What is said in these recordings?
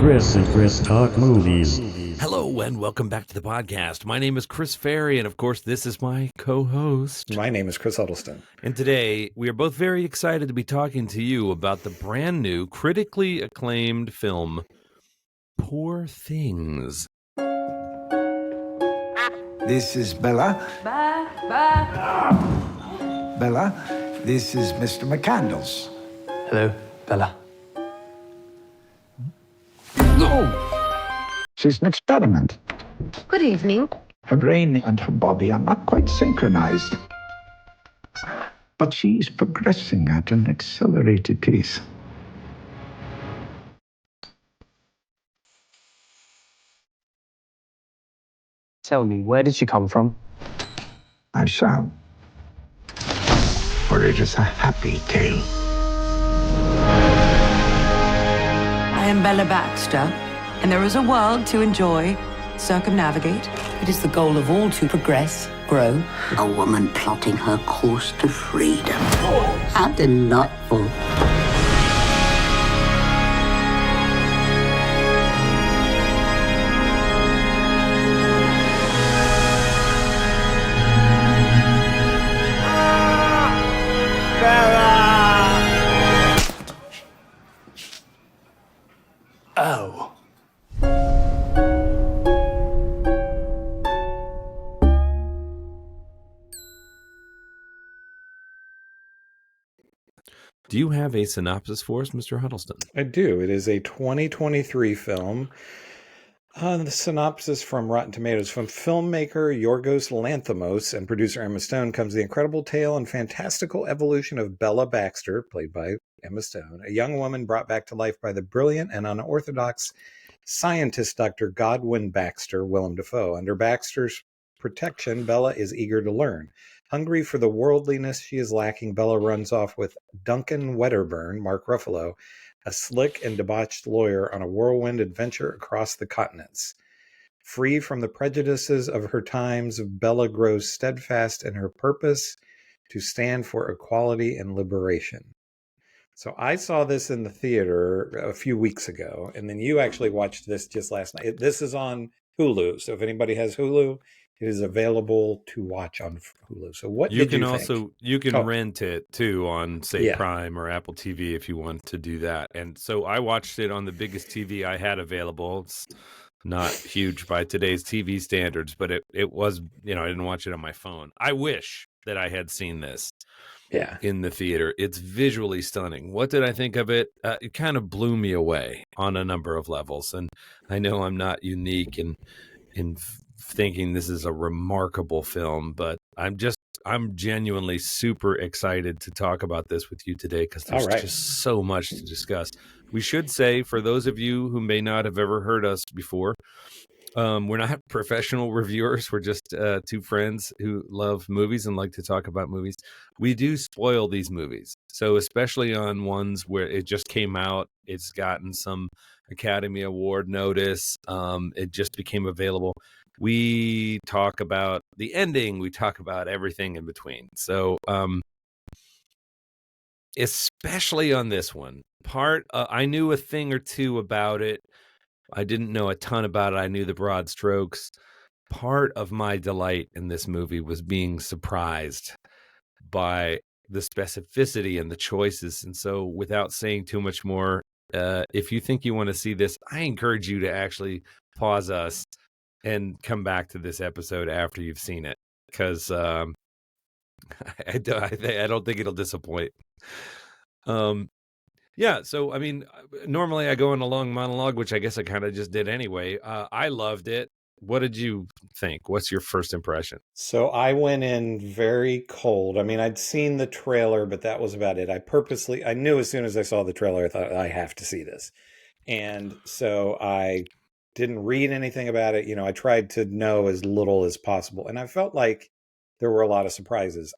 Chris and Chris Talk Movies. Hello and welcome back to the podcast. My name is Chris Ferry, and of course, this is my co-host. My name is Chris Huddleston. And today, we are both very excited to be talking to you about the brand new, critically acclaimed film, Poor Things. This is Bella. Bella, this is Mr. McCandles. Hello, Bella. She's an experiment. Good evening. Her brain and her body are not quite synchronized. But she's progressing at an accelerated pace. Tell me, where did she come from? I shall. For it is a happy tale. I am Bella Baxter, and there is a world to enjoy, circumnavigate. It is the goal of all to progress, grow. A woman plotting her course to freedom. How delightful. Oh. Do you have a synopsis for us, Mr. Huddleston? I do. It is a 2023 film. The synopsis from Rotten Tomatoes: from filmmaker Yorgos Lanthimos and producer Emma Stone comes the incredible tale and fantastical evolution of Bella Baxter, played by Emma Stone, a young woman brought back to life by the brilliant and unorthodox scientist Dr. Godwin Baxter, Willem Dafoe. Under Baxter's protection, Bella is eager to learn. Hungry for the worldliness she is lacking, Bella runs off with Duncan Wedderburn, Mark Ruffalo, a slick and debauched lawyer, on a whirlwind adventure across the continents. Free from the prejudices of her times, Bella grows steadfast in her purpose to stand for equality and liberation. So I saw this in the theater a few weeks ago, and then you actually watched this just last night. This is on Hulu, so if anybody has Hulu, it is available to watch on Hulu. So what You did can you also think? you can rent it too on, say, Yeah. Prime or Apple TV if you want to do that. And so I watched it on the biggest TV I had available. It's not huge by today's TV standards, but it was, I didn't watch it on my phone. I wish that I had seen this Yeah. in the theater. It's visually stunning. What did I think of it? It kind of blew me away on a number of levels. And I know I'm not unique in thinking this is a remarkable film, but I'm genuinely super excited to talk about this with you today because there's just so much to discuss. We should say, for those of you who may not have ever heard us before, we're not professional reviewers. We're just two friends who love movies and like to talk about movies. We do spoil these movies. So especially on ones where it just came out, it's gotten some Academy Award notice, it just became available. We talk about the ending. We talk about everything in between. So especially on this one, I knew a thing or two about it. I didn't know a ton about it. I knew the broad strokes. Part of my delight in this movie was being surprised by the specificity and the choices. And so without saying too much more, if you think you want to see this, I encourage you to actually pause us and come back to this episode after you've seen it, because I don't think it'll disappoint. Yeah, so I mean, normally I go in a long monologue, which I guess I kind of just did anyway. I loved it. What did you think? What's your first impression? So I went in very cold. I mean, I'd seen the trailer, but that was about it. I knew as soon as I saw the trailer, I thought, I have to see this. And so I didn't read anything about it. I tried to know as little as possible. And I felt like there were a lot of surprises.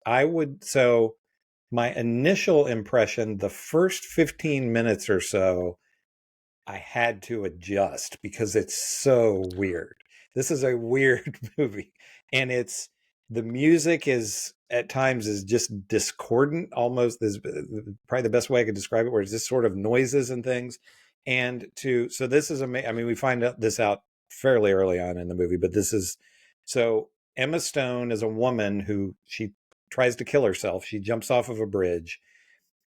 My initial impression, the first 15 minutes or so, I had to adjust because it's so weird. This is a weird movie. And the music is at times is just discordant, almost. Is probably the best way I could describe it, where it's just sort of noises and things. So this is amazing. I mean, we find this out fairly early on in the movie, but so Emma Stone is a woman who she tries to kill herself. She jumps off of a bridge,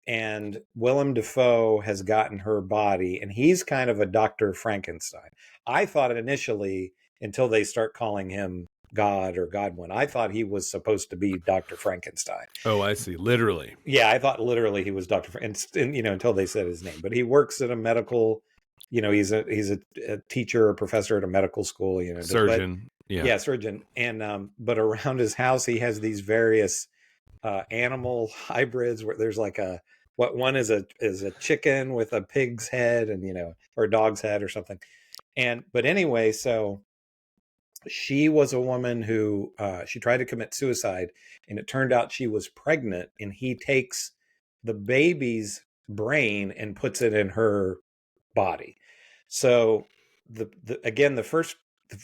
and Willem Dafoe has gotten her body, and he's kind of a Dr. Frankenstein. I thought initially, until they start calling him God or Godwin, I thought he was supposed to be Dr. Frankenstein. Oh, I see. Literally. Yeah, I thought literally he was Dr. And until they said his name. But he works at a medical, he's a teacher or professor at a medical school, Surgeon. Yeah, surgeon. And but around his house he has these various animal hybrids where there's like one is a chicken with a pig's head and or a dog's head or something. But anyway, so she was a woman who she tried to commit suicide, and it turned out she was pregnant, and he takes the baby's brain and puts it in her body. So the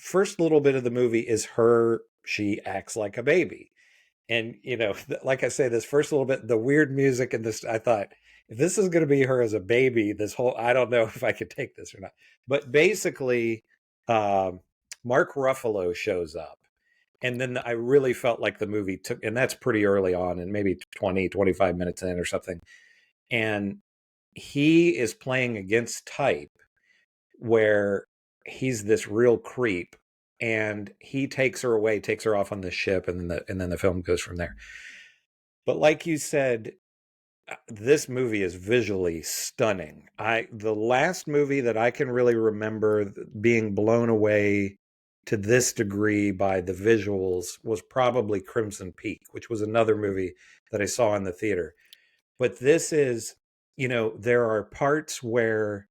first little bit of the movie is she acts like a baby. And, like I say, this first little bit, the weird music and this, I thought, if this is going to be her as a baby, I don't know if I could take this or not. But basically, Mark Ruffalo shows up. And then I really felt like the movie and that's pretty early on, and maybe 25 minutes in or something. And he is playing against type, where he's this real creep. And he takes her off on the ship, and then the film goes from there. But like you said, this movie is visually stunning. The last movie that I can really remember being blown away to this degree by the visuals was probably Crimson Peak, which was another movie that I saw in the theater. But this is, there are parts where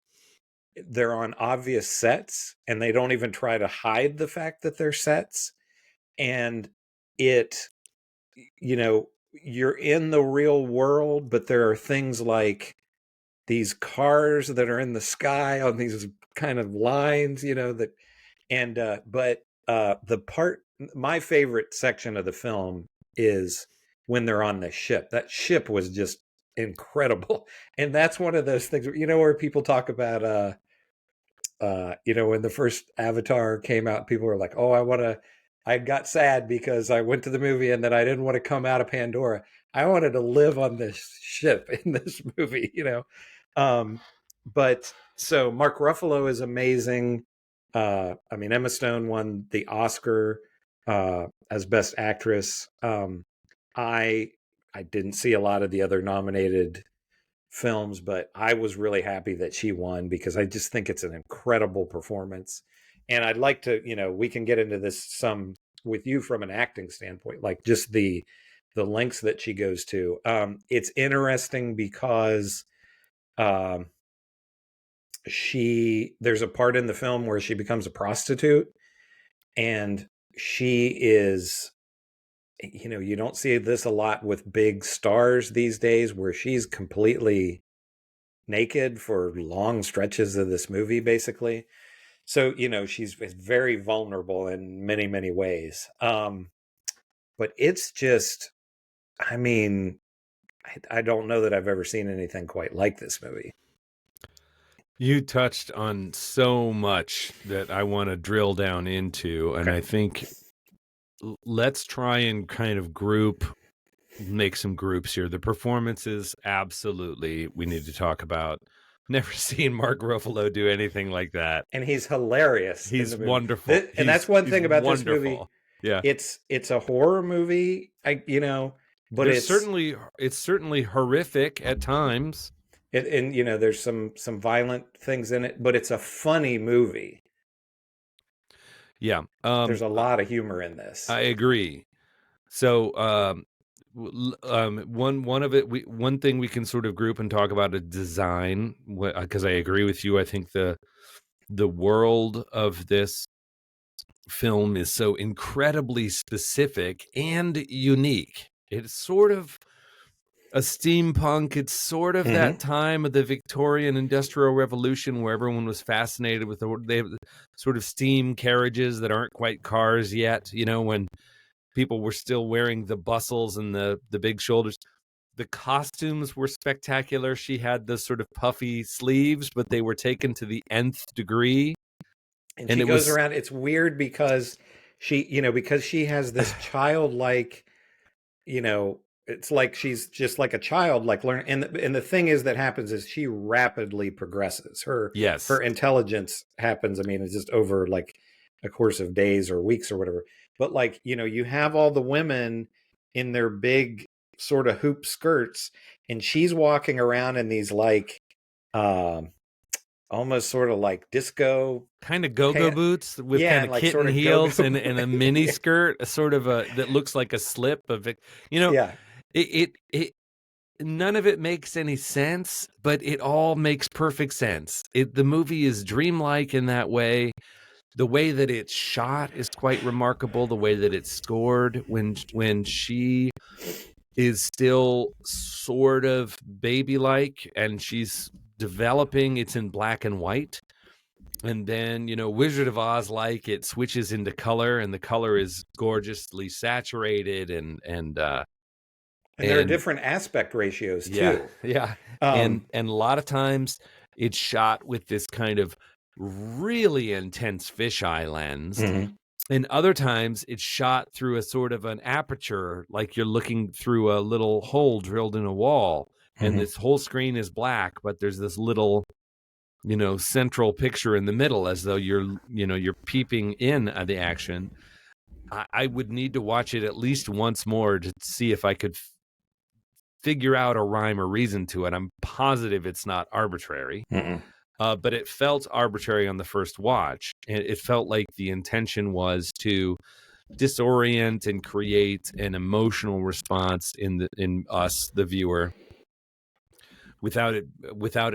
they're on obvious sets and they don't even try to hide the fact that they're sets. And you're in the real world, but there are things like these cars that are in the sky on these kind of lines, my favorite section of the film is when they're on the ship. That ship was just incredible. And that's one of those things, where people talk about, when the first Avatar came out, people were like, oh, I got sad because I went to the movie and then I didn't want to come out of Pandora. I wanted to live on this ship in this movie, But so Mark Ruffalo is amazing. Emma Stone won the Oscar as Best Actress. I didn't see a lot of the other nominated films, but I was really happy that she won because I just think it's an incredible performance. And I'd like to, we can get into this some with you from an acting standpoint, like just the lengths that she goes to. It's interesting because there's a part in the film where she becomes a prostitute, and she is, you don't see this a lot with big stars these days, where she's completely naked for long stretches of this movie, basically. So, she's very vulnerable in many, many ways. But it's just, I don't know that I've ever seen anything quite like this movie. You touched on so much that I want to drill down into, and I think let's try and kind of make some groups here. The performances, absolutely, we need to talk about. Never seen Mark Ruffalo do anything like that, and he's hilarious. He's wonderful, and that's one thing about this movie. Yeah, it's a horror movie, but it's certainly horrific at times. And there's some violent things in it, but it's a funny movie. Yeah, there's a lot of humor in this. I agree. So, one thing we can sort of group and talk about is design, because I agree with you. I think the world of this film is so incredibly specific and unique. It's sort of a steampunk. It's sort of that time of the Victorian Industrial Revolution where everyone was fascinated with they have sort of steam carriages that aren't quite cars yet, when people were still wearing the bustles and the big shoulders. The costumes were spectacular. She had the sort of puffy sleeves, but they were taken to the nth degree. And And she it goes was around. It's weird because because she has this childlike, it's like she's just like a child, like learn. And the thing is that happens is she rapidly progresses. Her yes, intelligence happens. I mean, it's just over like a course of days or weeks or whatever. But like, you have all the women in their big sort of hoop skirts, and she's walking around in these like, almost sort of like disco kind of go-go boots with yeah, kind and of like kitten sort of heels go-go and a mini yeah. skirt, a sort of a that looks like a slip of it. Yeah. It none of it makes any sense, but it all makes perfect sense. The movie is dreamlike in that way. The way that it's shot is quite remarkable. The way that it's scored when she is still sort of baby-like and she's developing, it's in black and white. And then, Wizard of Oz, like, it switches into color, and the color is gorgeously saturated and there are different aspect ratios yeah, too. yeah. And a lot of times it's shot with this kind of really intense fisheye lens. Mhm. And other times it's shot through a sort of an aperture, like you're looking through a little hole drilled in a wall. And Mhm. this whole screen is black, but there's this little, central picture in the middle, as though you're peeping in at the action. I would need to watch it at least once more to see if I could figure out a rhyme or reason to it. I'm positive it's not arbitrary. Mhm. But it felt arbitrary on the first watch. And it felt like the intention was to disorient and create an emotional response in us, the viewer, without it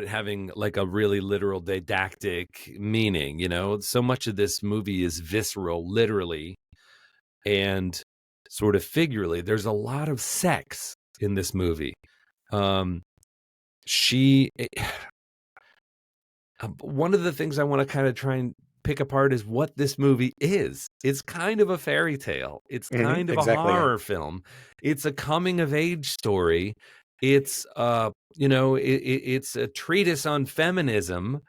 having like a really literal didactic meaning. So much of this movie is visceral, literally, and sort of figuratively. There's a lot of sex in this movie. One of the things I want to kind of try and pick apart is what this movie is. It's kind of a fairy tale. It's kind of exactly, a yeah. horror film. It's a coming of age story. It's it's a treatise on feminism,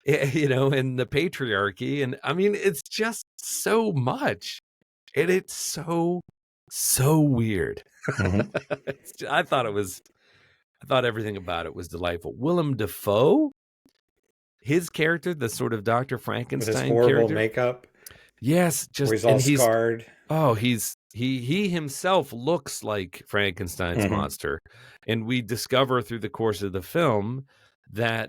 and the patriarchy. And I mean, it's just so much. And it's so weird. Mhm. I thought everything about it was delightful. Willem Dafoe, his character, the sort of Dr. With his Frankenstein horrible character. makeup, Yes, where he's all scarred. He himself looks like Frankenstein's Mhm. monster. And we discover through the course of the film that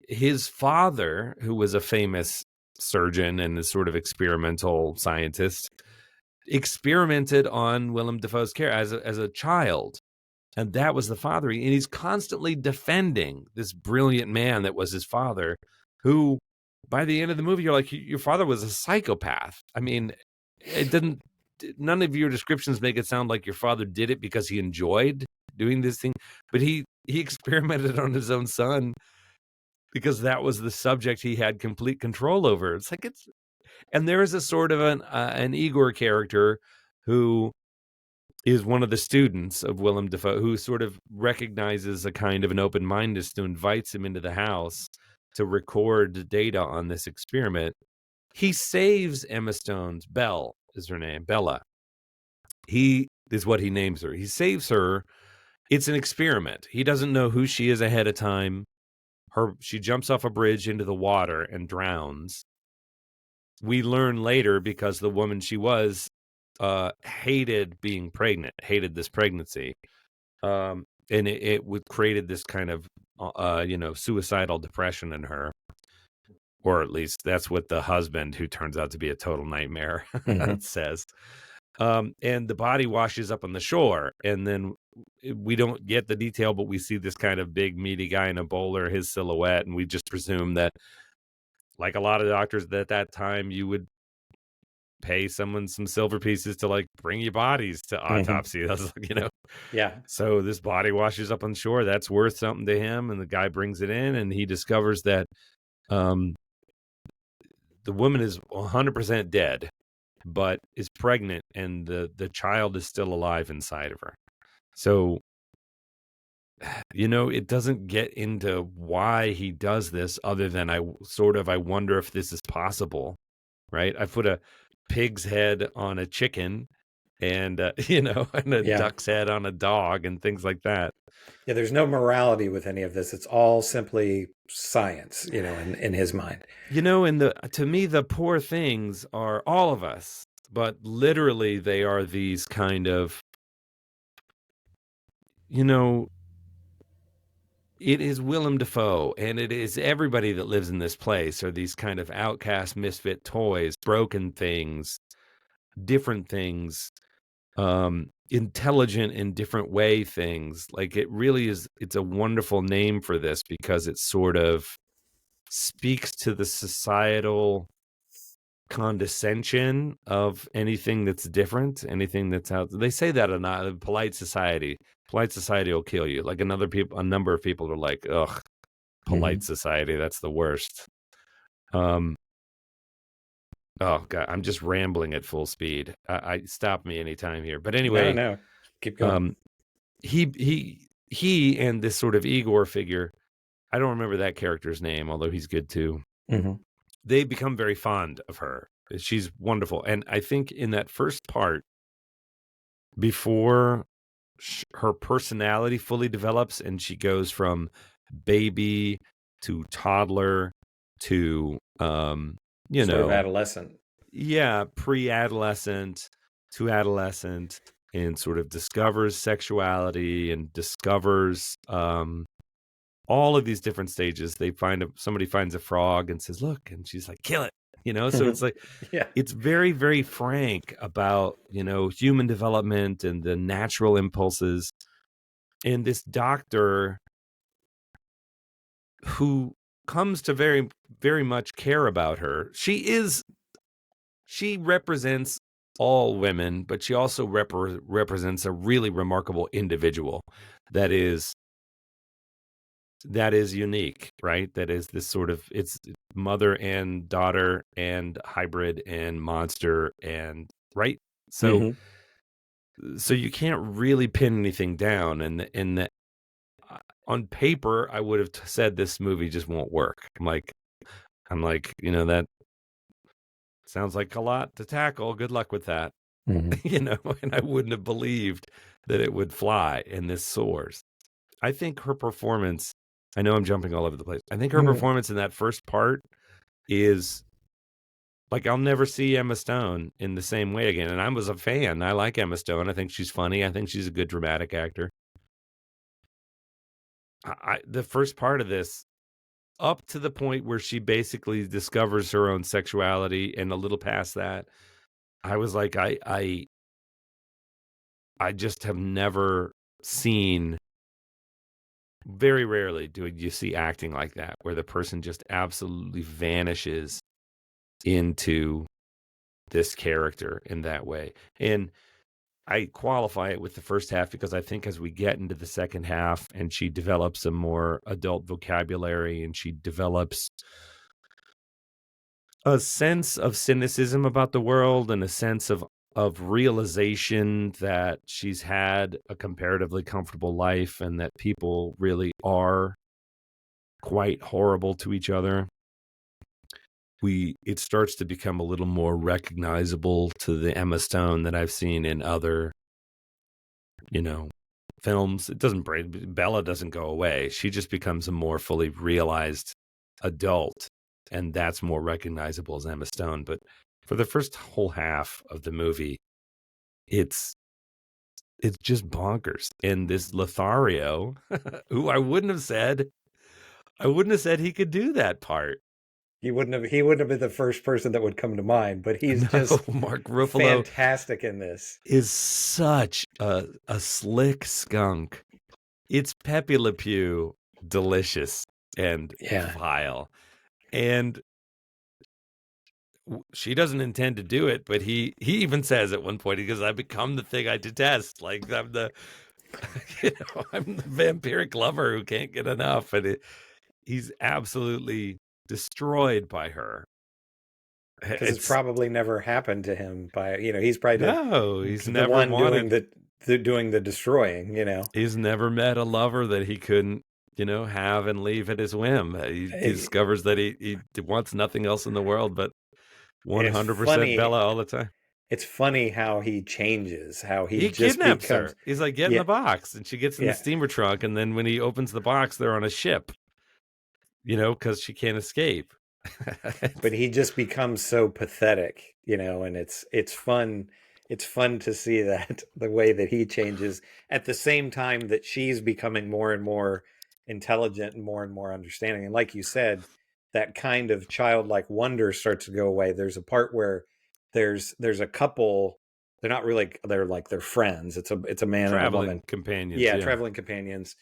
his father, who was a famous surgeon and a sort of experimental scientist, experimented on Willem Dafoe's character as a child. And that was the father. And he's constantly defending this brilliant man that was his father, who by the end of the movie, you're like, your father was a psychopath. I mean, none of your descriptions make it sound like your father did it because he enjoyed doing this thing, but he experimented on his own son because that was the subject he had complete control over. And there is a sort of an Igor character who is one of the students of Willem Dafoe, who sort of recognizes a kind of an open-mindedness, who invites him into the house to record data on this experiment. He saves Emma Stone's, Belle is her name, Bella. He is what he names her. He saves her. It's an experiment. He doesn't know who she is ahead of time. She jumps off a bridge into the water and drowns. We learn later, because the woman she was hated being pregnant, hated this pregnancy. And it created this kind of, suicidal depression in her. Or at least that's what the husband, who turns out to be a total nightmare, says. And the body washes up on the shore. And then we don't get the detail, but we see this kind of big, meaty guy in a bowler, his silhouette. And we just presume that, like a lot of doctors at that time, you would pay someone some silver pieces to like bring you bodies to autopsy. That's Yeah. So this body washes up on shore. That's worth something to him. And the guy brings it in, and he discovers that the woman is 100% dead, but is pregnant, and the child is still alive inside of her. So it doesn't get into why he does this other than I wonder if this is possible, right? I put a pig's head on a chicken and, and a Yeah. duck's head on a dog and things like that. Yeah, there's no morality with any of this. It's all simply science, in his mind. And to me, the poor things are all of us, but literally they are these kind of, it is Willem Dafoe, and it is everybody that lives in this place are these kind of outcast, misfit toys, broken things, different things, intelligent in different way things. Like it really is, it's a wonderful name for this because it sort of speaks to the societal condescension of anything that's different, anything that's out. They say that in a polite society. Polite society will kill you. Like a number of people are like, ugh, polite society, that's the worst. Oh God, I'm just rambling at full speed. I stop me anytime here. But anyway, No, keep going. He and this sort of Igor figure, I don't remember that character's name, although he's good too. They become very fond of her. She's wonderful. And I think in that first part, before her personality fully develops and she goes from baby to toddler to, sort of adolescent. Yeah, pre-adolescent to adolescent, and sort of discovers sexuality and discovers all of these different stages. Somebody finds a frog and says, "Look," and she's like, "Kill it." So it's like, Yeah, it's very, very frank about, human development and the natural impulses. And this doctor who comes to very, very much care about her. She represents all women, but she also represents a really remarkable individual that is unique, right? That is this sort of, it's mother and daughter and hybrid and monster and right. So you can't really pin anything down, and on paper I would have said this movie just won't work. I'm like, that sounds like a lot to tackle. Good luck with that. And I wouldn't have believed that it would fly, and this soars. I think her performance, I know I'm jumping all over the place. I think her performance in that first part is like, I'll never see Emma Stone in the same way again. And I was a fan. I like Emma Stone. I think she's funny. I think she's a good dramatic actor. The first part of this, up to the point where she basically discovers her own sexuality and a little past that, I was like, I just have never seen, very rarely do you see acting like that, where the person just absolutely vanishes into this character in that way. And I qualify it with the first half because I think as we get into the second half and she develops a more adult vocabulary and she develops a sense of cynicism about the world and a sense of realization that she's had a comparatively comfortable life and that people really are quite horrible to each other, it starts to become a little more recognizable to the Emma Stone that I've seen in other, films. Bella doesn't go away. She just becomes a more fully realized adult, and that's more recognizable as Emma Stone. But for the first whole half of the movie, it's just bonkers. And this Lothario, who I wouldn't have said he could do that part. He wouldn't have been the first person that would come to mind, but he's just Mark Ruffalo fantastic in this. Is such a slick skunk. It's Pepe Le Pew, delicious and vile. And she doesn't intend to do it, but he even says at one point, he goes, "I become the thing I detest. Like I'm the I'm the vampiric lover who can't get enough." And he's absolutely destroyed by her. Because it's probably never happened to him. He's probably he's never one wanted doing doing the destroying, He's never met a lover that he couldn't, have and leave at his whim. He discovers that he wants nothing else in the world but And it's 100% funny. Bella all the time. It's funny how he changes, how he just kidnaps becomes. her. He's like, get in the box. And she gets in the steamer trunk. And then when he opens the box, they're on a ship, because she can't escape. But he just becomes so pathetic, and it's fun. It's fun to see that the way that he changes at the same time that she's becoming more and more intelligent and more understanding. And like you said, that kind of childlike wonder starts to go away. There's a part where there's a couple. They're not really. They're friends. It's a man and a woman. Companions. Yeah, traveling companions.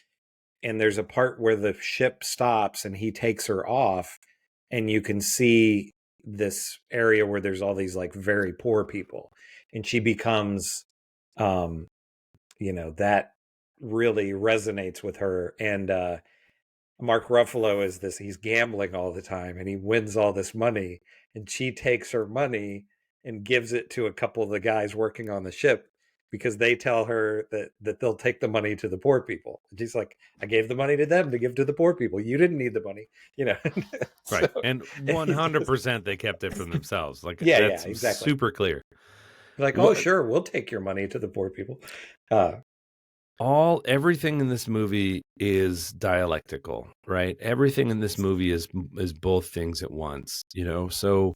And there's a part where the ship stops and he takes her off, and you can see this area where there's all these like very poor people, and she becomes that really resonates with her. And Mark Ruffalo is this, he's gambling all the time and he wins all this money, and she takes her money and gives it to a couple of the guys working on the ship because they tell her that they'll take the money to the poor people. And she's like, I gave the money to them to give to the poor people. You didn't need the money, So, right. And 100% they kept it for themselves. Like, that's exactly super clear. Like, oh, sure, we'll take your money to the poor people. Everything in this movie is dialectical, right? Everything in this movie is both things at once, So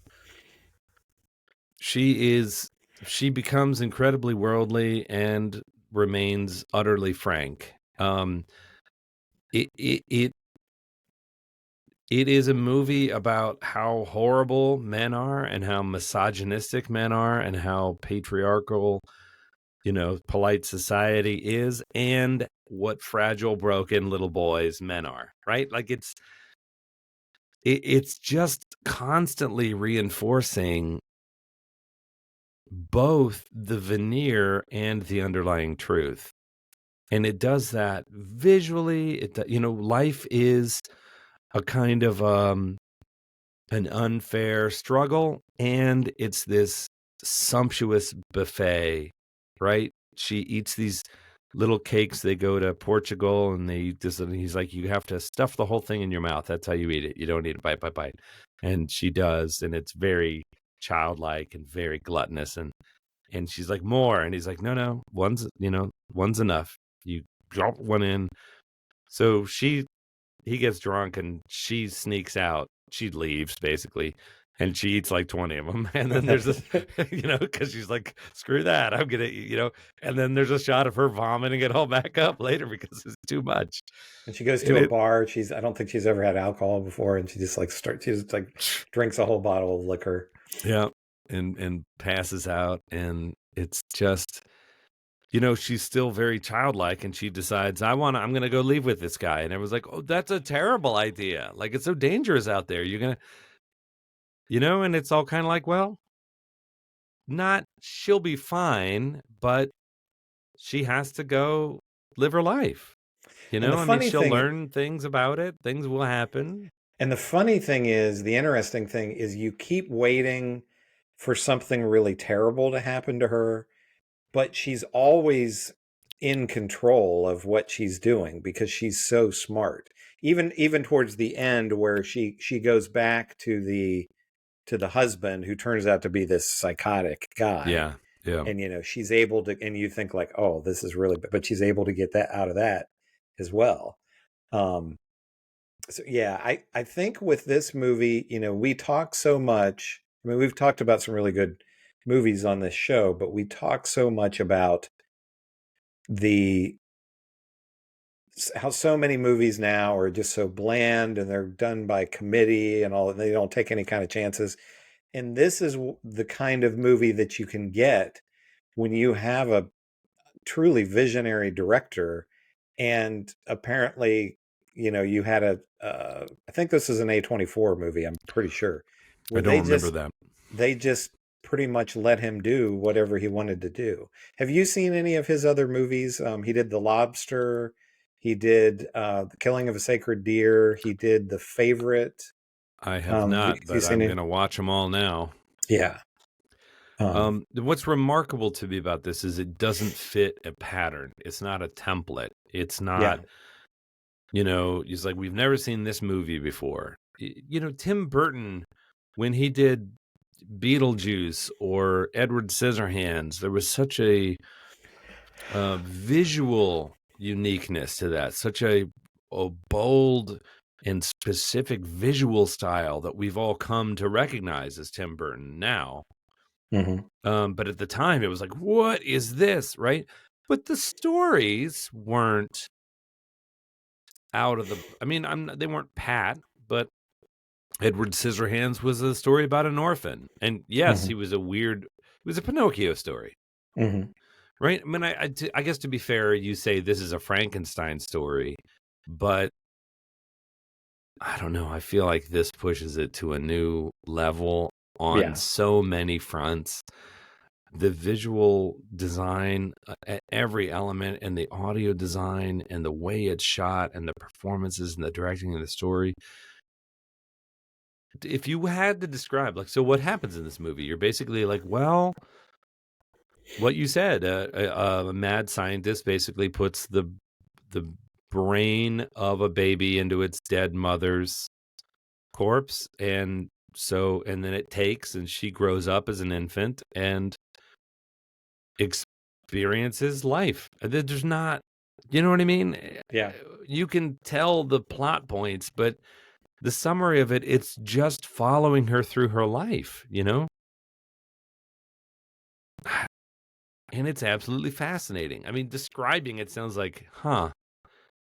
she becomes incredibly worldly and remains utterly frank. It is a movie about how horrible men are and how misogynistic men are and how patriarchal, polite society is, and what fragile, broken little boys men are, right? Like it's just constantly reinforcing both the veneer and the underlying truth. And it does that visually. Life is a kind of an unfair struggle, and it's this sumptuous buffet, right? She eats these little cakes. They go to Portugal, and he's like, you have to stuff the whole thing in your mouth. That's how you eat it. You don't eat it bite by bite. And she does, and it's very childlike and very gluttonous. And she's like, more. And he's like, no, one's enough. You drop one in. So he gets drunk and she sneaks out. She leaves basically, and she eats like 20 of them. And then there's this, because she's like, screw that, I'm gonna eat, and then there's a shot of her vomiting it all back up later because it's too much. And she goes to a bar. I don't think she's ever had alcohol before, and she just drinks a whole bottle of liquor. Yeah. And passes out, and it's just, she's still very childlike, and she decides, I'm going to go leave with this guy. And everyone's like, oh, that's a terrible idea. Like, it's so dangerous out there. You're going to, and it's all kind of like, well, she'll be fine, but she has to go live her life. She'll learn things about it. Things will happen. And the funny thing is, the interesting thing is, you keep waiting for something really terrible to happen to her, but she's always in control of what she's doing because she's so smart. Even towards the end, where she goes back to the husband, who turns out to be this psychotic guy. Yeah. And she's able to, and you think like, oh, this is really, but she's able to get that out of that as well. So yeah, I think with this movie, we talk so much. I mean, we've talked about some really good movies on this show, but we talk so much about how so many movies now are just so bland, and they're done by committee and all, and they don't take any kind of chances. And this is the kind of movie that you can get when you have a truly visionary director. And apparently, you had I think this is an A24 movie, I'm pretty sure. I don't remember that. They just pretty much let him do whatever he wanted to do. Have you seen any of his other movies? He did The Lobster. He did The Killing of a Sacred Deer. He did The Favorite. I have not, but I'm going to watch them all now. Yeah. What's remarkable to me about this is it doesn't fit a pattern. It's not a template. It's not, it's like, we've never seen this movie before. Tim Burton, when he did Beetlejuice or Edward Scissorhands, there was such a visual uniqueness to that, such a bold and specific visual style that we've all come to recognize as Tim Burton now. But at the time, it was like, what is this, right? But the stories weren't out of the... I mean, they weren't pat, but Edward Scissorhands was a story about an orphan. And yes, he was it was a Pinocchio story. Right? I mean, I guess to be fair, you say this is a Frankenstein story, but I don't know. I feel like this pushes it to a new level on so many fronts. The visual design, every element, and the audio design, and the way it's shot, and the performances, and the directing of the story. If you had to describe, like, so what happens in this movie? You're basically like, well, what you said, a mad scientist basically puts the brain of a baby into its dead mother's corpse, and then it takes, and she grows up as an infant and experiences life. There's not, you know what I mean? Yeah. You can tell the plot points, but the summary of it's just following her through her life, And it's absolutely fascinating. I mean, describing it sounds like,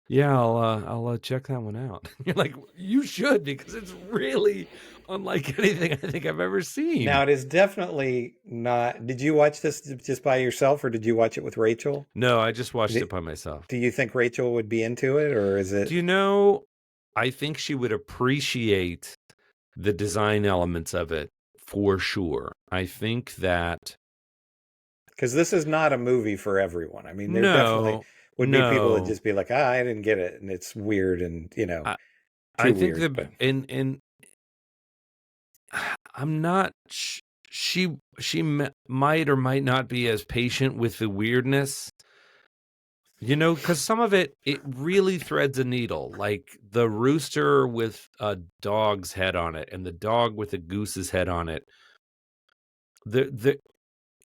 yeah, I'll check that one out. You're like, you should, because it's really unlike anything I think I've ever seen. Now, it is definitely not... Did you watch this just by yourself, or did you watch it with Rachel? No, I just watched it by myself. Do you think Rachel would be into it, or is it... I think she would appreciate the design elements of it for sure. I think that... Because this is not a movie for everyone. I mean, there definitely would be people that just be like, I didn't get it, and it's weird, and, I think and I'm not... She might or might not be as patient with the weirdness, because some of it really threads a needle, like the rooster with a dog's head on it and the dog with a goose's head on it.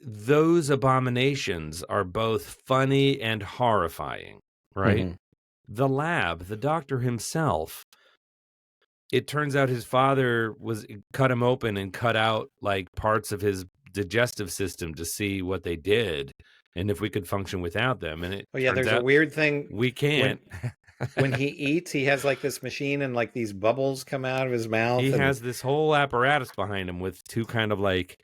Those abominations are both funny and horrifying, right? The lab, the doctor himself, it turns out his father cut him open and cut out like parts of his digestive system to see what they did and if we could function without them. And there's a weird thing. We can't. When he eats, he has like this machine, and like these bubbles come out of his mouth. He has this whole apparatus behind him with two kind of like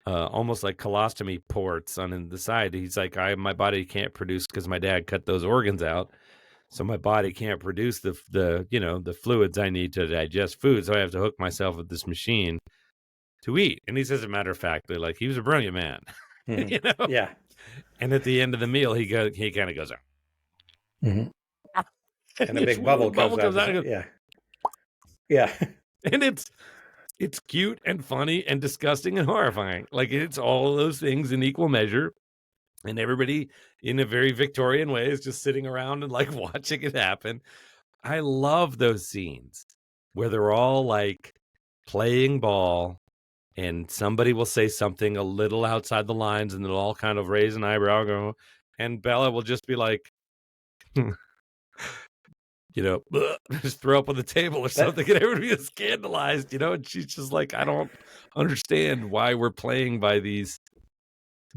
almost like colostomy ports on the side. He's like, my body can't produce, because my dad cut those organs out, so my body can't produce the fluids I need to digest food. So I have to hook myself with this machine to eat. And he says, as a matter of fact, like, he was a brilliant man. Yeah. And at the end of the meal, he kind of goes out. And a big bubble comes out. And goes, yeah. And it's cute and funny and disgusting and horrifying. Like, it's all of those things in equal measure. And everybody, in a very Victorian way, is just sitting around and like watching it happen. I love those scenes where they're all like playing ball, and somebody will say something a little outside the lines, and they'll all kind of raise an eyebrow, and Bella will just be like, just throw up on the table or something, and everybody is scandalized, and she's just like, I don't understand why we're playing by these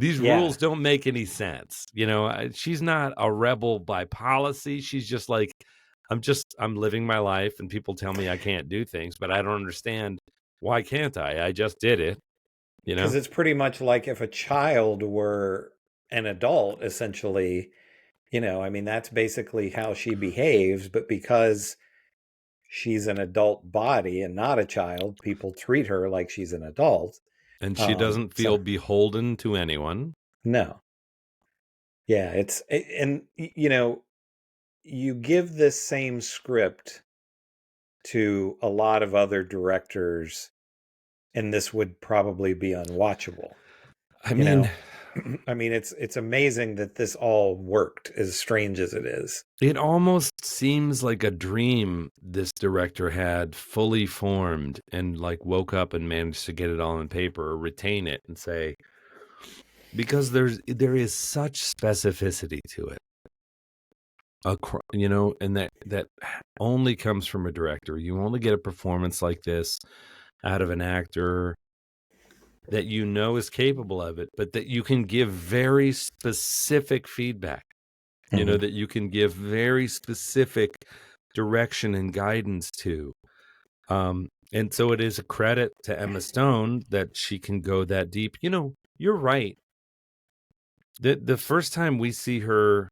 rules. Don't make any sense. She's not a rebel by policy. She's just like, I'm living my life, and people tell me I can't do things, but I don't understand. Why can't I? I just did it. Because it's pretty much like if a child were an adult, essentially. That's basically how she behaves, but because she's an adult body and not a child, people treat her like she's an adult. And she doesn't feel beholden to anyone. No. Yeah, you give this same script to a lot of other directors, and this would probably be unwatchable. I You mean, know, I mean, it's amazing that this all worked, as strange as it is. it almost seems like a dream this director had fully formed and like woke up and managed to get it all on paper or retain it and say, because there is such specificity to it. You know, and that only comes from a director. You only get a performance like this out of an actor that you know is capable of it, but that you can give very specific feedback. You know, that you can give very specific direction and guidance to. And so it is a credit to Emma Stone that she can go that deep. You know, you're right. The first time we see her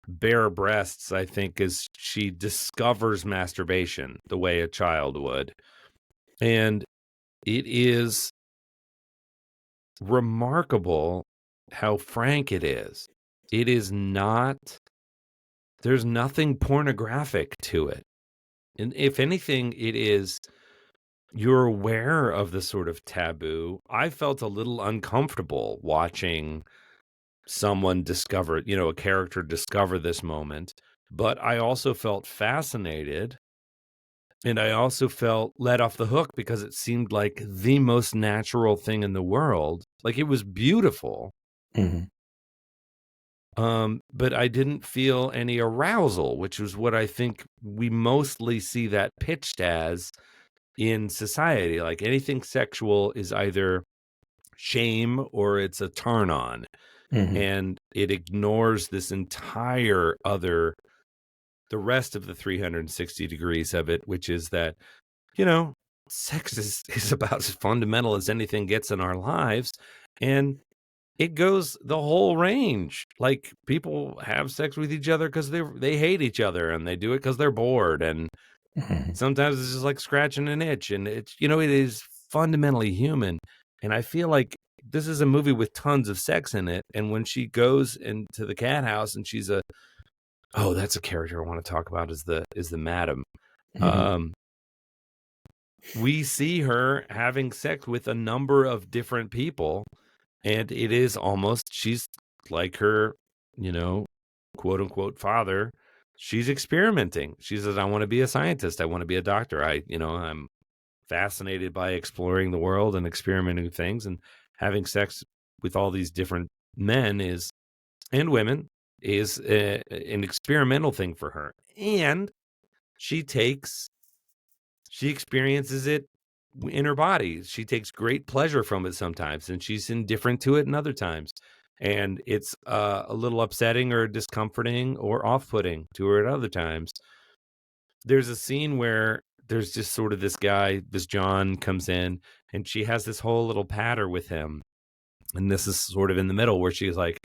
bare breasts, I think, is she discovers masturbation the way a child would. And it is remarkable how frank it is. It is not, there's nothing pornographic to it. And if anything, it is, you're aware of the sort of taboo. I felt a little uncomfortable watching someone discover, you know, a character discover this moment, but I also felt fascinated. And I also felt let off the hook because it seemed like the most natural thing in the world. Like it was beautiful. But I didn't feel any arousal, which was what I think we mostly see that pitched as in society. Like anything sexual is either shame or it's a turn on. And it ignores this entire other, the rest of the 360 degrees of it, which is that, you know, sex is about as fundamental as anything gets in our lives. And it goes the whole range. Like people have sex with each other because they hate each other, and they do it because they're bored. And sometimes it's just like scratching an itch. And it's, you know, it is fundamentally human. And I feel like this is a movie with tons of sex in it. And when she goes into the cat house and she's that's a character I want to talk about is the madam. We see her having sex with a number of different people, and it is almost, she's like her, you know, quote unquote father. She's experimenting. She says, I want to be a scientist. I want to be a doctor. I'm fascinated by exploring the world and experimenting with things, and having sex with all these different men and women is an experimental thing for her. And she experiences it in her body. She takes great pleasure from it sometimes, and she's indifferent to it in other times. And it's a little upsetting or discomforting or off-putting to her at other times. There's a scene where there's just sort of this guy, this John comes in, and she has this whole little patter with him. And this is sort of in the middle where she's like,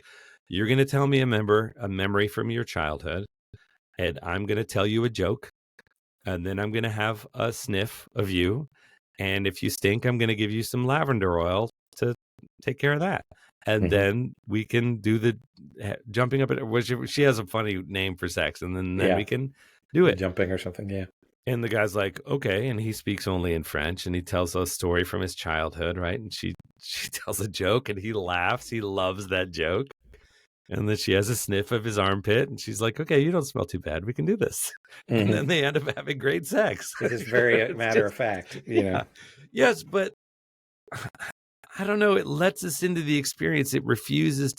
you're going to tell me a memory from your childhood, and I'm going to tell you a joke, and then I'm going to have a sniff of you. And if you stink, I'm going to give you some lavender oil to take care of that. And then we can do the jumping up. She has a funny name for sex. And then we can do it. Jumping or something, yeah. And the guy's like, okay. And he speaks only in French. And he tells a story from his childhood, right? And she tells a joke and he laughs. He loves that joke. And then she has a sniff of his armpit, and she's like, okay, you don't smell too bad. We can do this. And then they end up having great sex. It is very matter of fact, you know. Yes, but I don't know. It lets us into the experience. It refuses,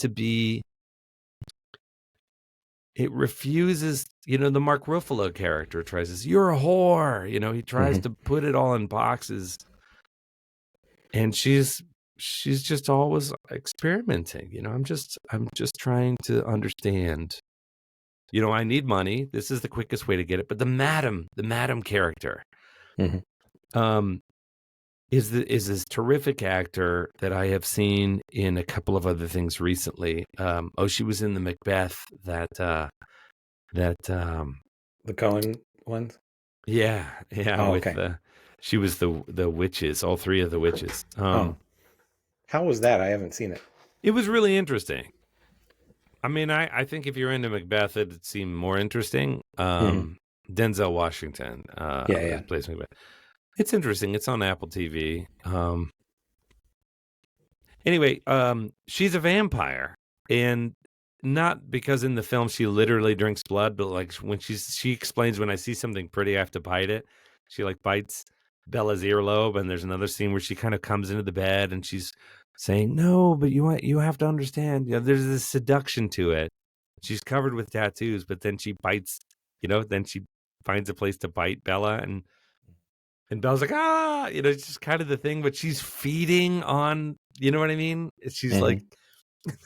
you know, the Mark Ruffalo character tries this, you're a whore. You know, he tries to put it all in boxes. And she's just always experimenting. You know, I'm just trying to understand. You know, I need money. This is the quickest way to get it. But the madam character, is this terrific actor that I have seen in a couple of other things recently. She was in the Macbeth the Coen ones. Yeah. Oh, okay. She was the witches, all three of the witches. How was that? I haven't seen it. It was really interesting. I mean, I think if you're into Macbeth, it'd seem more interesting. Denzel Washington plays Macbeth. It's interesting. It's on Apple TV. Anyway, she's a vampire, and not because in the film she literally drinks blood, but like when she explains, when I see something pretty, I have to bite it. She like bites Bella's earlobe, and there's another scene where she kind of comes into the bed and she's saying, "No, but you have to understand. There's this seduction to it." She's covered with tattoos, but then she bites. Then she finds a place to bite Bella, and Bella's like, "Ah," it's just kind of the thing. But she's feeding on, you know what I mean? She's like.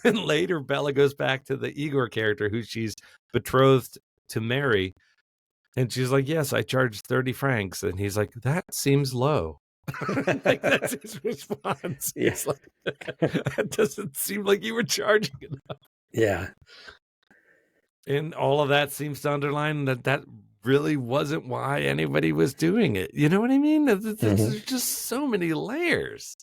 And later, Bella goes back to the Igor character who she's betrothed to marry. And she's like, "Yes, I charge 30 francs. And he's like, "That seems low." Like, that's his response. Yeah. It's like, that doesn't seem like you were charging enough. Yeah. And all of that seems to underline that really wasn't why anybody was doing it. You know what I mean? There's just so many layers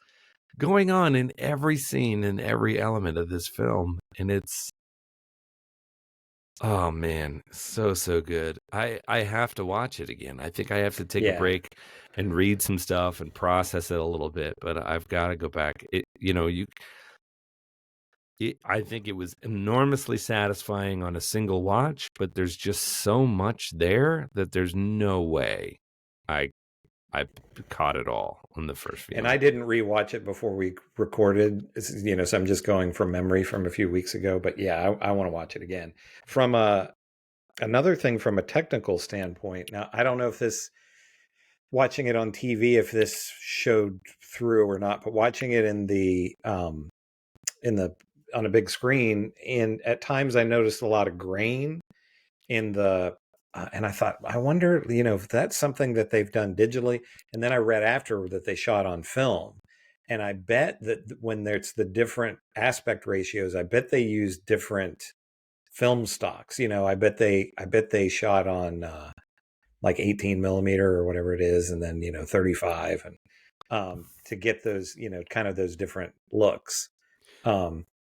going on in every scene and every element of this film, and it's oh man, so good. I have to watch it again. I think I have to take a break and read some stuff and process it a little bit, but I've got to go back. I think it was enormously satisfying on a single watch, but there's just so much there that there's no way I caught it all on the first viewing. And I didn't rewatch it before we recorded, so I'm just going from memory from a few weeks ago. But yeah, I want to watch it again. From another thing, from a technical standpoint, now I don't know if watching it on TV, if this showed through or not, but watching it on a big screen, and at times I noticed a lot of grain in the. And I thought, I wonder, if that's something that they've done digitally. And then I read after that they shot on film. And I bet that when there's the different aspect ratios, I bet they use different film stocks. I bet they shot on like 18 millimeter or whatever it is, and then 35, and to get those kind of those different looks.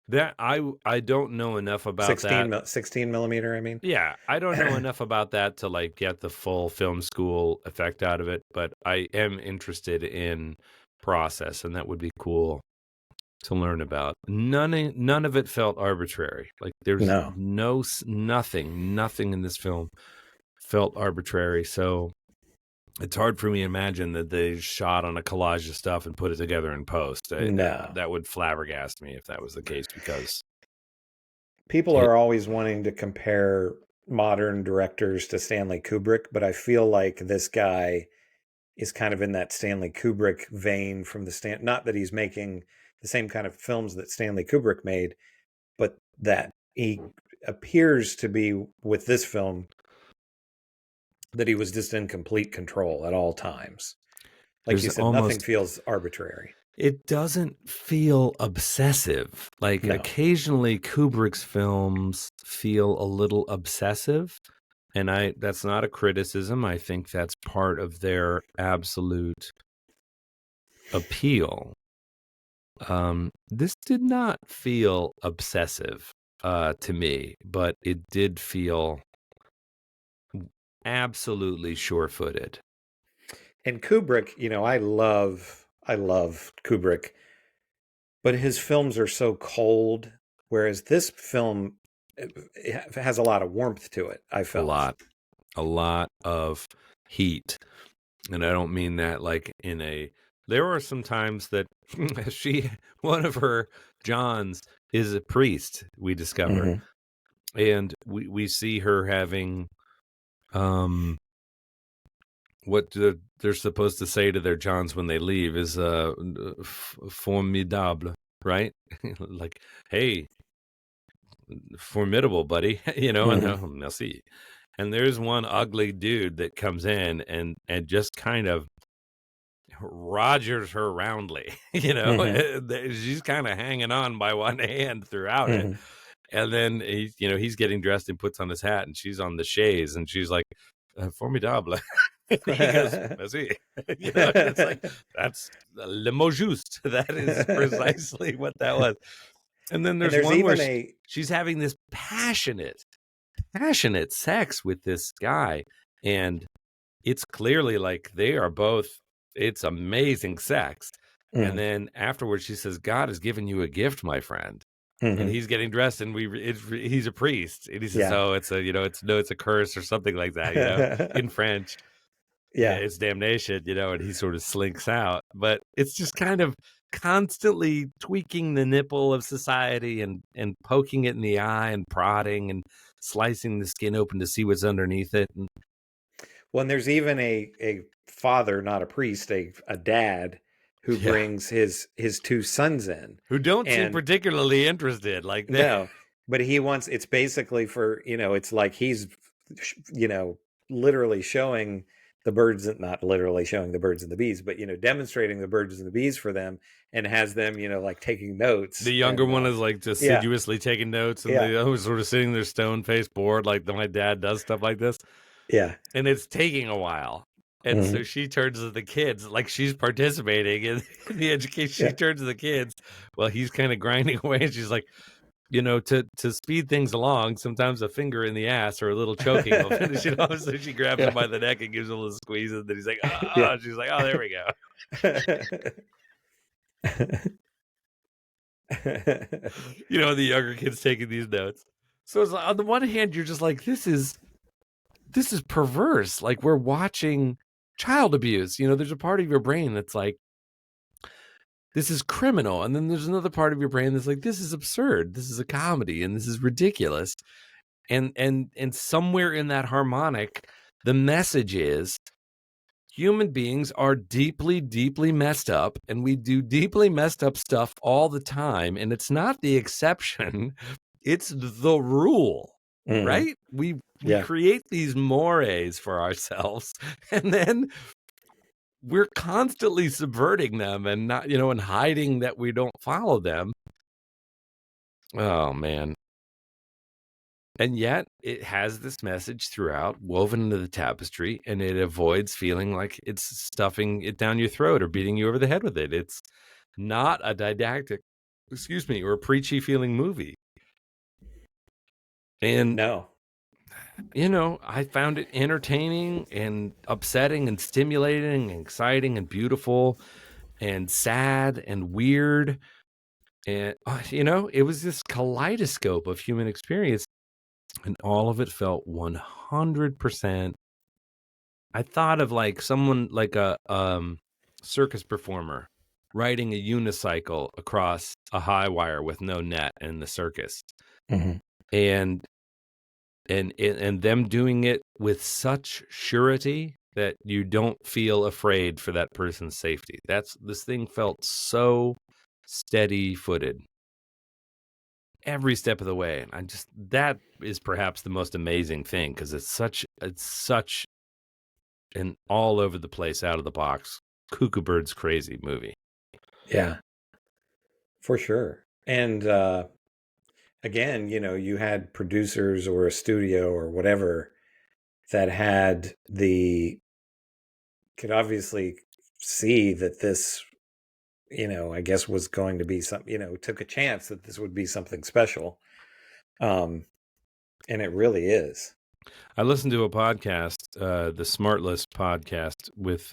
That I don't know enough about 16 millimeter, I mean. Yeah, I don't know enough about that to like get the full film school effect out of it, but I am interested in process, and that would be cool to learn about. None of it felt arbitrary. Like there's nothing in this film felt arbitrary. So it's hard for me to imagine that they shot on a collage of stuff and put it together in post. That would flabbergast me if that was the case, because people are always wanting to compare modern directors to Stanley Kubrick, but I feel like this guy is kind of in that Stanley Kubrick vein from not that he's making the same kind of films that Stanley Kubrick made, but that he appears to be, with this film, that he was just in complete control at all times. Like you said, nothing feels arbitrary. It doesn't feel obsessive. Like occasionally Kubrick's films feel a little obsessive, and that's not a criticism. I think that's part of their absolute appeal. This did not feel obsessive to me, but it did feel absolutely sure-footed. And Kubrick, I love Kubrick, but his films are so cold, whereas this film, it has a lot of warmth to it. I felt a lot of heat, and I don't mean that like there are some times that one of her Johns is a priest, we discover, and we see her having what they're supposed to say to their Johns when they leave is formidable, right? Like, hey, formidable, buddy, and merci. And there's one ugly dude that comes in and just kind of Rogers her roundly, she's kind of hanging on by one hand throughout it. And then he's getting dressed and puts on his hat, and she's on the chaise, and she's like, formidable. He goes, merci. It's like, that's le mot juste. That is precisely what that was. And then there's one where she's having this passionate sex with this guy, and it's clearly like they are both, it's amazing sex, And then afterwards, she says, "God has given you a gift, my friend." And he's getting dressed, and he's a priest, and he says, Yeah. "Oh, it's a curse or something like that, in French. Yeah. It's damnation, and he sort of slinks out. But it's just kind of constantly tweaking the nipple of society and poking it in the eye and prodding and slicing the skin open to see what's underneath it. And Well, and there's even a father, not a priest, a dad who brings his two sons in, who don't seem and particularly interested. Like no, but he wants. It's basically for it's like he's literally showing the birds, not literally showing the birds and the bees, but demonstrating the birds and the bees for them, and has them like taking notes. The younger one is like assiduously taking notes, and the other was sort of sitting there stone faced bored, like my dad does stuff like this. Yeah, and it's taking a while. And so she turns to the kids, like she's participating in the education. She turns to the kids while he's kind of grinding away. And she's like, to speed things along, sometimes a finger in the ass or a little choking will finish it off. So she grabs him by the neck and gives him a little squeeze. And then he's like, oh, she's like, oh, there we go. The younger kid's taking these notes. So it's like, on the one hand, you're just like, this is perverse. Like, we're watching child abuse. There's a part of your brain that's like, this is criminal. And then there's another part of your brain that's like, this is absurd. This is a comedy and this is ridiculous. And somewhere in that harmonic, the message is human beings are deeply, deeply messed up, and we do deeply messed up stuff all the time. And it's not the exception. It's the rule, right? We create these mores for ourselves, and then we're constantly subverting them and not, and hiding that we don't follow them. Oh, man. And yet it has this message throughout, woven into the tapestry, and it avoids feeling like it's stuffing it down your throat or beating you over the head with it. It's not a didactic, or a preachy feeling movie. And no. I found it entertaining and upsetting and stimulating and exciting and beautiful and sad and weird. And, it was this kaleidoscope of human experience, and all of it felt 100%. I thought of like someone like a circus performer riding a unicycle across a high wire with no net in the circus. And them doing it with such surety that you don't feel afraid for that person's safety. This thing felt so steady-footed every step of the way. And that is perhaps the most amazing thing, because it's such an all over the place, out of the box, cuckoo birds crazy movie. Yeah, for sure. And again, you had producers or a studio or whatever that could obviously see that this, I guess was going to be something, took a chance that this would be something special. And it really is. I listened to a podcast, the Smart List podcast with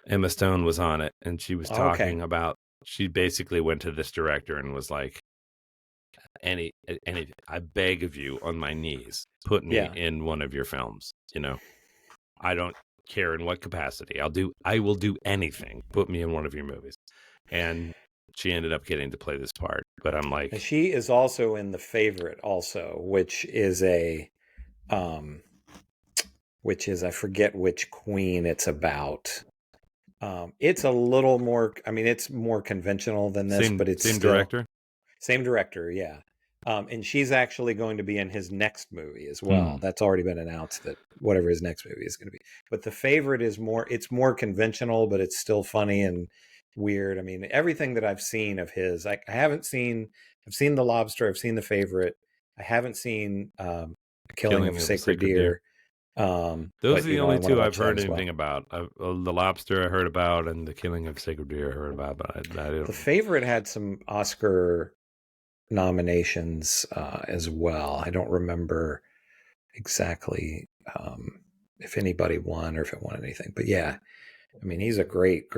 Emma Stone was on it, and she was talking about, she basically went to this director and was like, any I beg of you on my knees, put me in one of your films. I don't care in what capacity. I will do anything. Put me in one of your movies. And she ended up getting to play this part. But I'm like, and she is also in The Favorite also, which is I forget which queen it's about. It's a little more, it's more conventional than this, but it's same director. Same director, yeah. And she's actually going to be in his next movie as well. That's already been announced, that whatever his next movie is going to be. But The Favorite is it's more conventional, but it's still funny and weird. Everything that I've seen of his, I've seen The Lobster, I've seen The Favorite. I haven't seen Killing of a Sacred Deer. Those are the only two I've heard anything about. The Lobster I heard about, and The Killing of Sacred Deer I heard about, but I don't. The Favorite had some Oscar nominations as well. I don't remember exactly if anybody won or if it won anything, but yeah, he's a great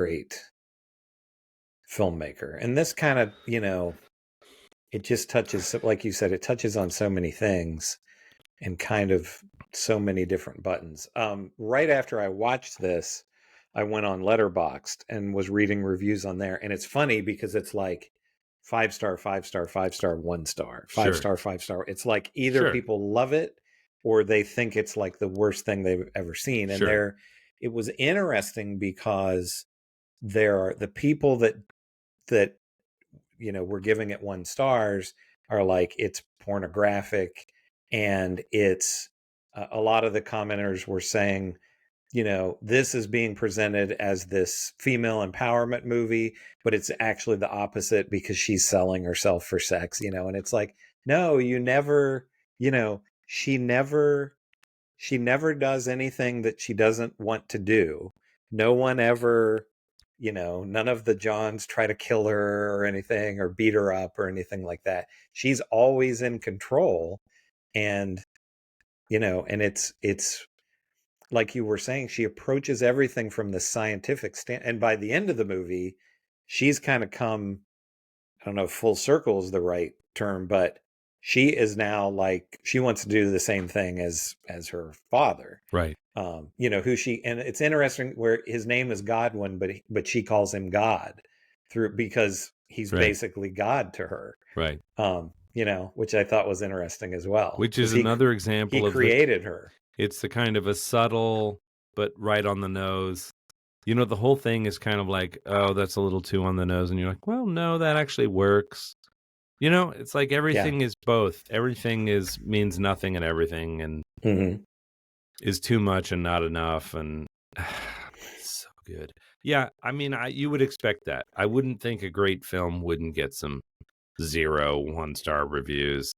filmmaker. And this kind of, it just touches, like you said, it touches on so many things and kind of so many different buttons. Right after I watched this, I went on Letterboxd and was reading reviews on there. And it's funny because it's like 5-star, 5-star, 5-star, 1-star, 5-star, 5-star. It's like either Sure. people love it or they think it's like the worst thing they've ever seen. And Sure. it was interesting because there are the people that were giving it 1 stars are like, it's pornographic, and it's a lot of the commenters were saying, this is being presented as this female empowerment movie, but it's actually the opposite because she's selling herself for sex, and it's like, no, you never, she never does anything that she doesn't want to do. No one ever, none of the Johns try to kill her or anything or beat her up or anything like that. She's always in control. And, and it's like you were saying, she approaches everything from the scientific stand. And by the end of the movie, she's kind of come, I don't know if full circle is the right term, but she is now like, she wants to do the same thing as her father. Right. And it's interesting where his name is Godwin, but she calls him God because he's basically God to her. Right. Which I thought was interesting as well. Which is another example of created her. It's the kind of a subtle, but right on the nose. The whole thing is kind of like, oh, that's a little too on the nose. And you're like, well, no, that actually works. It's like everything is both. Everything means nothing and everything, and is too much and not enough. And it's so good. Yeah. I mean, you would expect that. I wouldn't think a great film wouldn't get some 0 1-star reviews.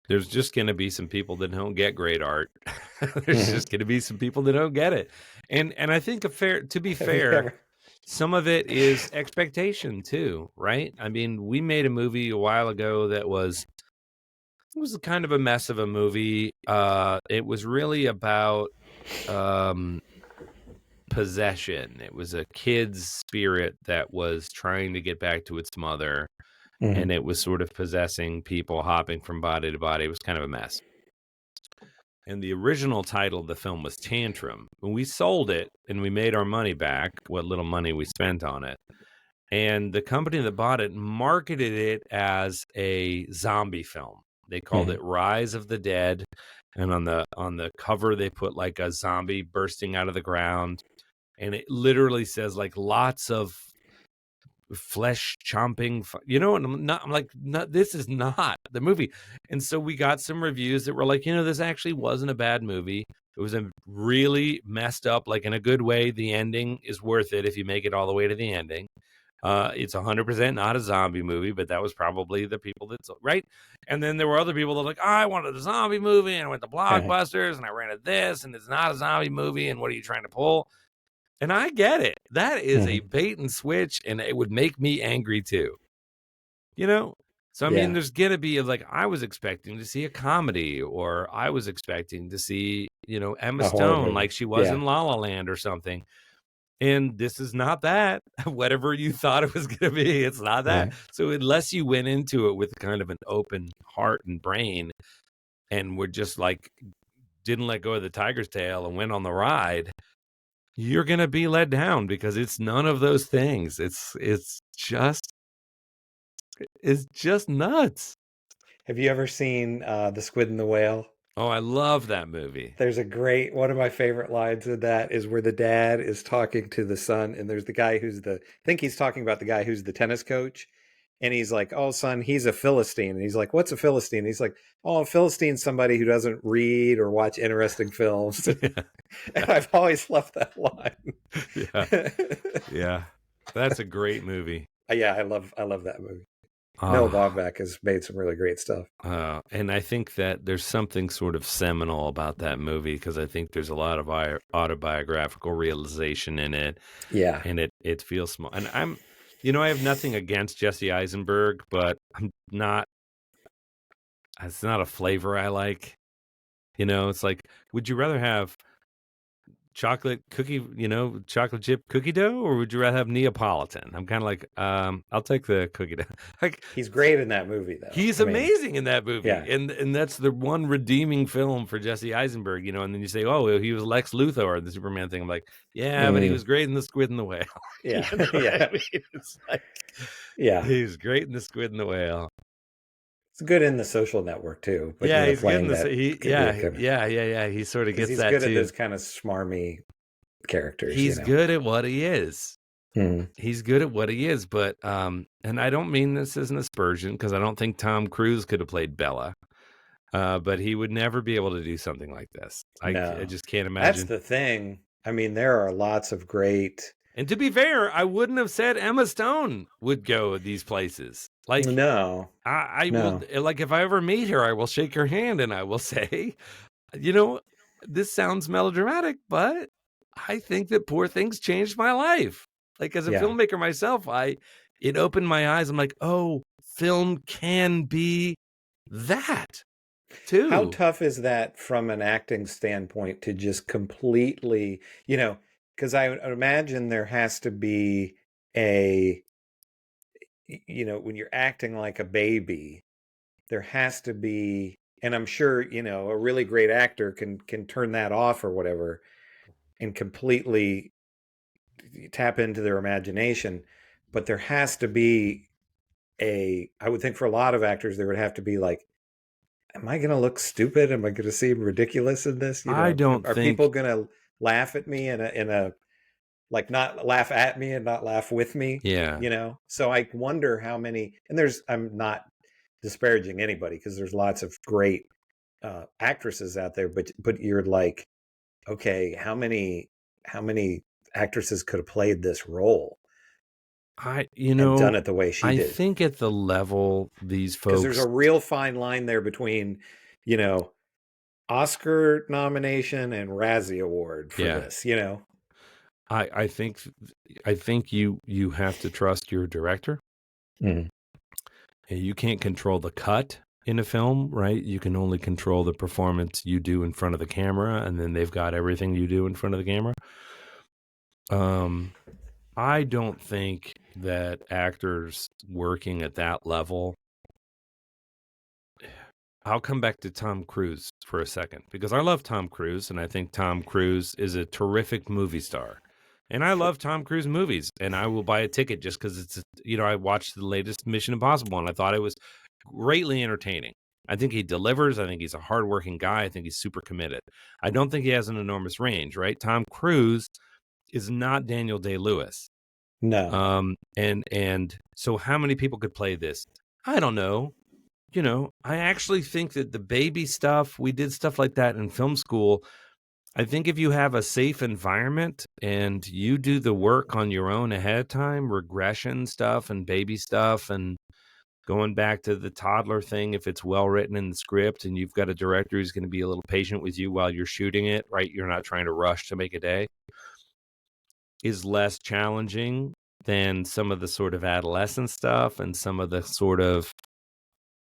There's just going to be some people that don't get great art. There's just going to be some people that don't get it. And I think to be fair, some of it is expectation too, right? I mean, we made a movie a while ago that was kind of a mess of a movie. It was really about possession. It was a kid's spirit that was trying to get back to its mother. And it was sort of possessing people, hopping from body to body. It was kind of a mess. And the original title of the film was Tantrum. When we sold it and we made our money back, what little money we spent on it, and the company that bought it marketed it as a zombie film. They called it Rise of the Dead. And on the cover, they put like a zombie bursting out of the ground. And it literally says like lots of flesh chomping, and I'm like, no, this is not the movie. And so we got some reviews that were like, this actually wasn't a bad movie. It was a really messed up, like in a good way. The ending is worth it if you make it all the way to the ending. It's 100% not a zombie movie, but that was probably the people that, right? And then there were other people that were like, I wanted a zombie movie, and I went to Blockbusters, and I rented this, and it's not a zombie movie, and what are you trying to pull? And I get it. That is a bait and switch, and it would make me angry too. So I mean, there's gonna be like, I was expecting to see a comedy, or I was expecting to see, Emma Stone like she was in La La Land or something. And this is not that. Whatever you thought it was gonna be, it's not that. So unless you went into it with kind of an open heart and brain, and were just like, didn't let go of the tiger's tail and went on the ride, you're going to be let down because it's none of those things. It's just nuts. Have you ever seen The Squid and the Whale? Oh, I love that movie. There's one of my favorite lines of that is where the dad is talking to the son, and there's the guy I think he's talking about the guy who's the tennis coach. And he's like, oh, son, he's a Philistine. And he's like, what's a Philistine? And he's like, oh, a Philistine's somebody who doesn't read or watch interesting films. And I've always loved that line. Yeah. That's a great movie. Yeah, I love that movie. Noah Baumbach has made some really great stuff. And I think that there's something sort of seminal about that movie because I think there's a lot of autobiographical realization in it. Yeah. And it feels small. And I have nothing against Jesse Eisenberg, but it's not a flavor I like. It's like, would you rather have chocolate cookie, chocolate chip cookie dough, or would you rather have Neapolitan? I'm kind of like, I'll take the cookie dough. Like, He's great in that movie, though. he's amazing in that movie. Yeah. And that's the one redeeming film for Jesse Eisenberg, and then you say, oh, well, he was Lex Luthor in the Superman thing. I'm like, yeah, but he was great in The Squid and the Whale. Yeah. You know what Yeah. I mean? It's like, Yeah. he's great in The Squid and the Whale. It's good in The Social Network, too. But, Yeah, he's good in playing yeah. He sort of gets he's that good too. at those kind of smarmy characters. He's good at what he is. Mhm. He's good at what he is, but and I don't mean this as an aspersion, because I don't think Tom Cruise could have played Bella, but he would never be able to do something like this. I No. just can't That's imagine. the thing. I mean, there are lots of great. And to be fair, I wouldn't have said Emma Stone would go these places. Like, No. I No. will, like, if I ever meet her, I will shake her hand and I will say, this sounds melodramatic, but I think that Poor Things changed my life. Like, as a Yeah. filmmaker myself, it opened my eyes. I'm like, oh, film can be that too. How tough is that from an acting standpoint to just completely, because I would imagine there has to be when you're acting like a baby, there has to be, and I'm sure, a really great actor can turn that off or whatever and completely tap into their imagination. But there has to be I would think for a lot of actors, there would have to be like, am I going to look stupid? Am I going to seem ridiculous in this? I don't Are think people going to laugh at me in a like not laugh at me and not laugh with me? Yeah. So I wonder how many, and I'm not disparaging anybody because there's lots of great actresses out there, but you're like, okay, how many actresses could have played this role? And done it the way she did. I think at the level these folks, because there's a real fine line there between, Oscar nomination and Razzie Award for this. I think you have to trust your director. Mhm. And you can't control the cut in a film, right? You can only control the performance you do in front of the camera, and then they've got everything you do in front of the camera. I don't think that actors working at that level. I'll come back to Tom Cruise for a second, because I love Tom Cruise, and I think Tom Cruise is a terrific movie star. And I love Tom Cruise movies, and I will buy a ticket just because it's, I watched the latest Mission Impossible, and I thought it was greatly entertaining. I think he delivers. I think he's a hardworking guy. I think he's super committed. I don't think he has an enormous range, right? Tom Cruise is not Daniel Day-Lewis. No. And so how many people could play this? I don't know. I actually think that the baby stuff, we did stuff like that in film school. I think if you have a safe environment and you do the work on your own ahead of time, regression stuff and baby stuff, and going back to the toddler thing, if it's well written in the script and you've got a director who's going to be a little patient with you while you're shooting it, right? You're not trying to rush to make a day, is less challenging than some of the sort of adolescent stuff and some of the sort of,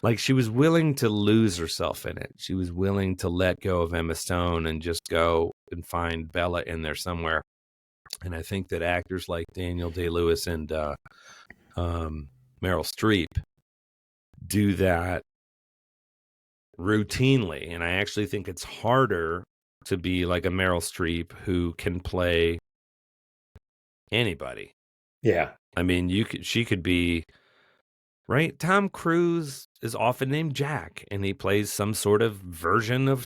like, she was willing to lose herself in it. She was willing to let go of Emma Stone and just go and find Bella in there somewhere. And I think that actors like Daniel Day-Lewis and Meryl Streep do that routinely. And I actually think it's harder to be like a Meryl Streep who can play anybody. Yeah. I mean, she could be, right? Tom Cruise is often named Jack, and he plays some sort of version of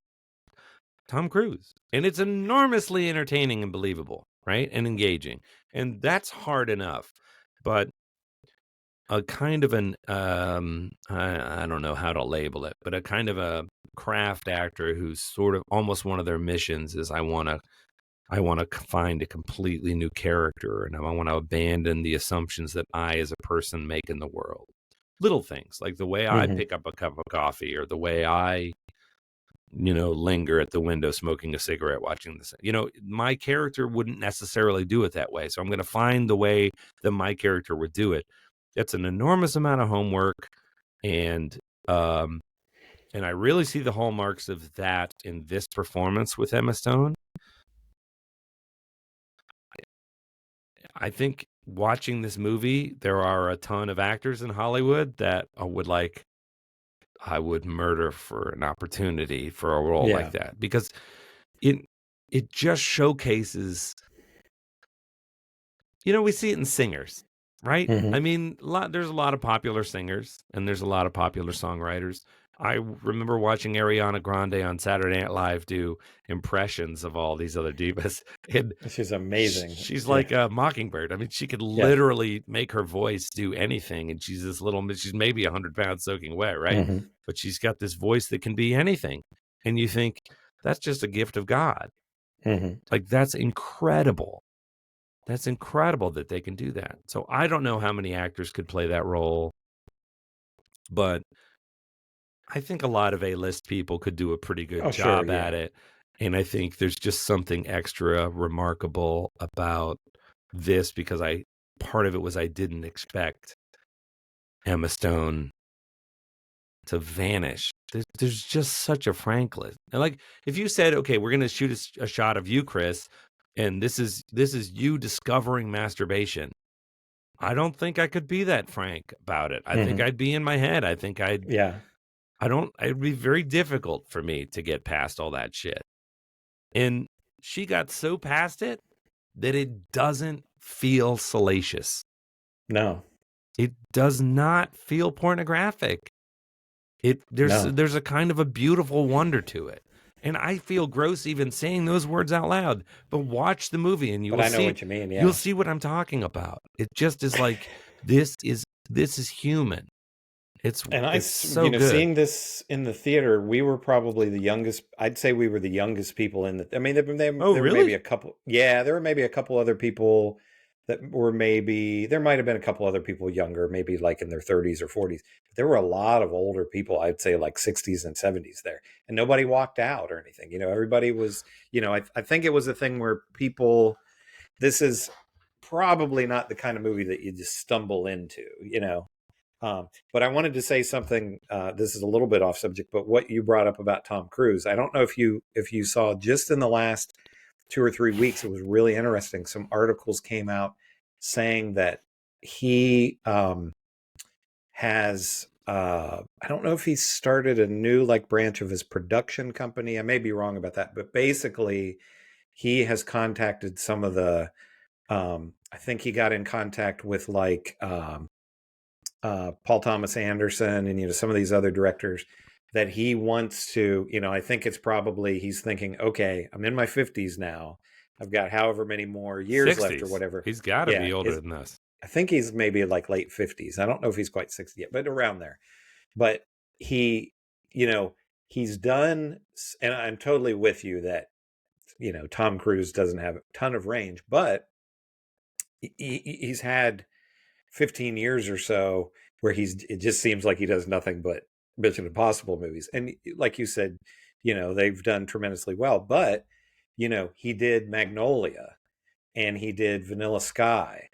Tom Cruise. And it's enormously entertaining and believable, right? And engaging. And that's hard enough. But a kind of an, I don't know how to label it, but a kind of a craft actor who's sort of almost one of their missions is I want to find a completely new character, and I want to abandon the assumptions that I as a person make in the world. Little things like the way I pick up a cup of coffee, or the way I, linger at the window smoking a cigarette, watching this. My character wouldn't necessarily do it that way. So I'm going to find the way that my character would do it. That's an enormous amount of homework. And I really see the hallmarks of that in this performance with Emma Stone. I think watching this movie, there are a ton of actors in Hollywood that I would murder for an opportunity for a role Yeah. like that, because it just showcases, we see it in singers, right? Mhm. I mean, there's a lot of popular singers and there's a lot of popular songwriters. I remember watching Ariana Grande on Saturday Night Live do impressions of all these other divas. And She's amazing. she's Yeah. like a mockingbird. I mean, she could Yeah. literally make her voice do anything. And she's she's maybe 100 pounds soaking wet, right? Mhm. But she's got this voice that can be anything. And you think, that's just a gift of God. Mhm. Like, that's incredible. That's incredible that they can do that. So I don't know how many actors could play that role, but I think a lot of A-list people could do a pretty good Oh, sure, job at yeah. it. And I think there's just something extra remarkable about this, because part of it was I didn't expect Emma Stone to vanish. There's just such a frankness. And like, if you said, okay, we're going to shoot a shot of you, Chris, and this is you discovering masturbation, I don't think I could be that frank about it. I think Mhm. I'd be in my head. I think Yeah. it'd be very difficult for me to get past all that shit. And she got so past it that it doesn't feel salacious. No. It does not feel pornographic. No. There's a kind of a beautiful wonder to it. And I feel gross even saying those words out loud, but watch the movie and But I know what you mean, yeah. You'll see what I'm talking about. It just is like, this is human. And it's so good. seeing this in the theater, we were probably the youngest. I'd say we were the youngest people in the. I mean, there were really? maybe a couple. Yeah, there were maybe a couple other people that were maybe. There might have been a couple other people younger, maybe like in their 30s or 40s. But there were a lot of older people. I'd say like 60s and 70s there, and nobody walked out or anything. Everybody was. I think it was a thing where people. This is probably not the kind of movie that you just stumble into. But I wanted to say something. This is a little bit off subject, but what you brought up about Tom Cruise, I don't know if you saw just in the last 2 or 3 weeks, it was really interesting. Some articles came out saying that he has. I don't know if he started a new branch of his production company. I may be wrong about that, but basically, he has contacted some of the. I think he got in contact with Paul Thomas Anderson and some of these other directors that he wants to, I think it's probably he's thinking, okay, I'm in my 50s now. I've got however many more years 60s. left or whatever. He's got to be older than this. I think he's maybe like late 50s. I don't know if he's quite 60 yet, but around there. But he, he's done, and I'm totally with you that, Tom Cruise doesn't have a ton of range, but he's had 15 years or so where it just seems like he does nothing but Mission Impossible movies. And like you said, they've done tremendously well, but he did Magnolia and he did Vanilla Sky,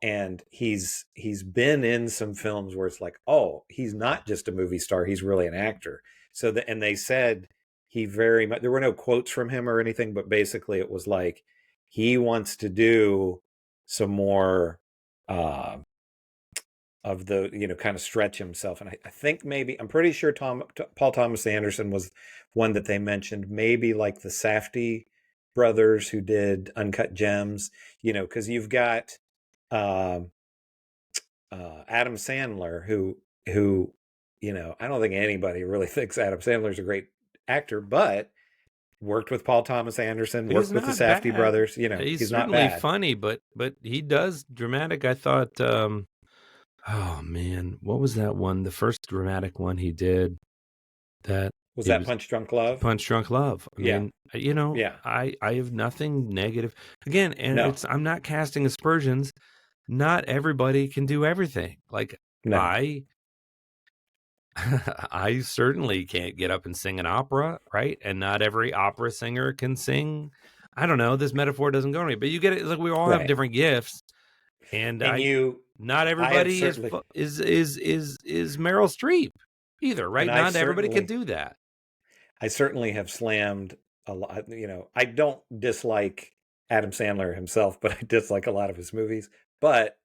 and he's been in some films where it's like, oh, he's not just a movie star, he's really an actor. And they said he very much, there were no quotes from him or anything, but basically it was like he wants to do some more of the kind of stretch himself. And I think maybe I'm pretty sure Paul Thomas Anderson was one that they mentioned, maybe like the Safdie brothers who did Uncut Gems, because you've got Adam Sandler who I don't think anybody really thinks Adam Sandler's a great actor, but worked with Paul Thomas Anderson, worked with the Safdie brothers. He's not certainly bad. Funny, but he does dramatic. I thought, oh man, what was that one? The first dramatic one he did. That was Punch Drunk Love. Punch Drunk Love. I mean, yeah. I have nothing negative again, and No. I'm not casting aspersions. Not everybody can do everything. Like no. I certainly can't get up and sing an opera, right? And not every opera singer can sing. I don't know. This metaphor doesn't go to me, but you get it. It's like we all have different gifts, and not everybody is Meryl Streep either, right? Not everybody can do that. I certainly have slammed a lot. I don't dislike Adam Sandler himself, but I dislike a lot of his movies. But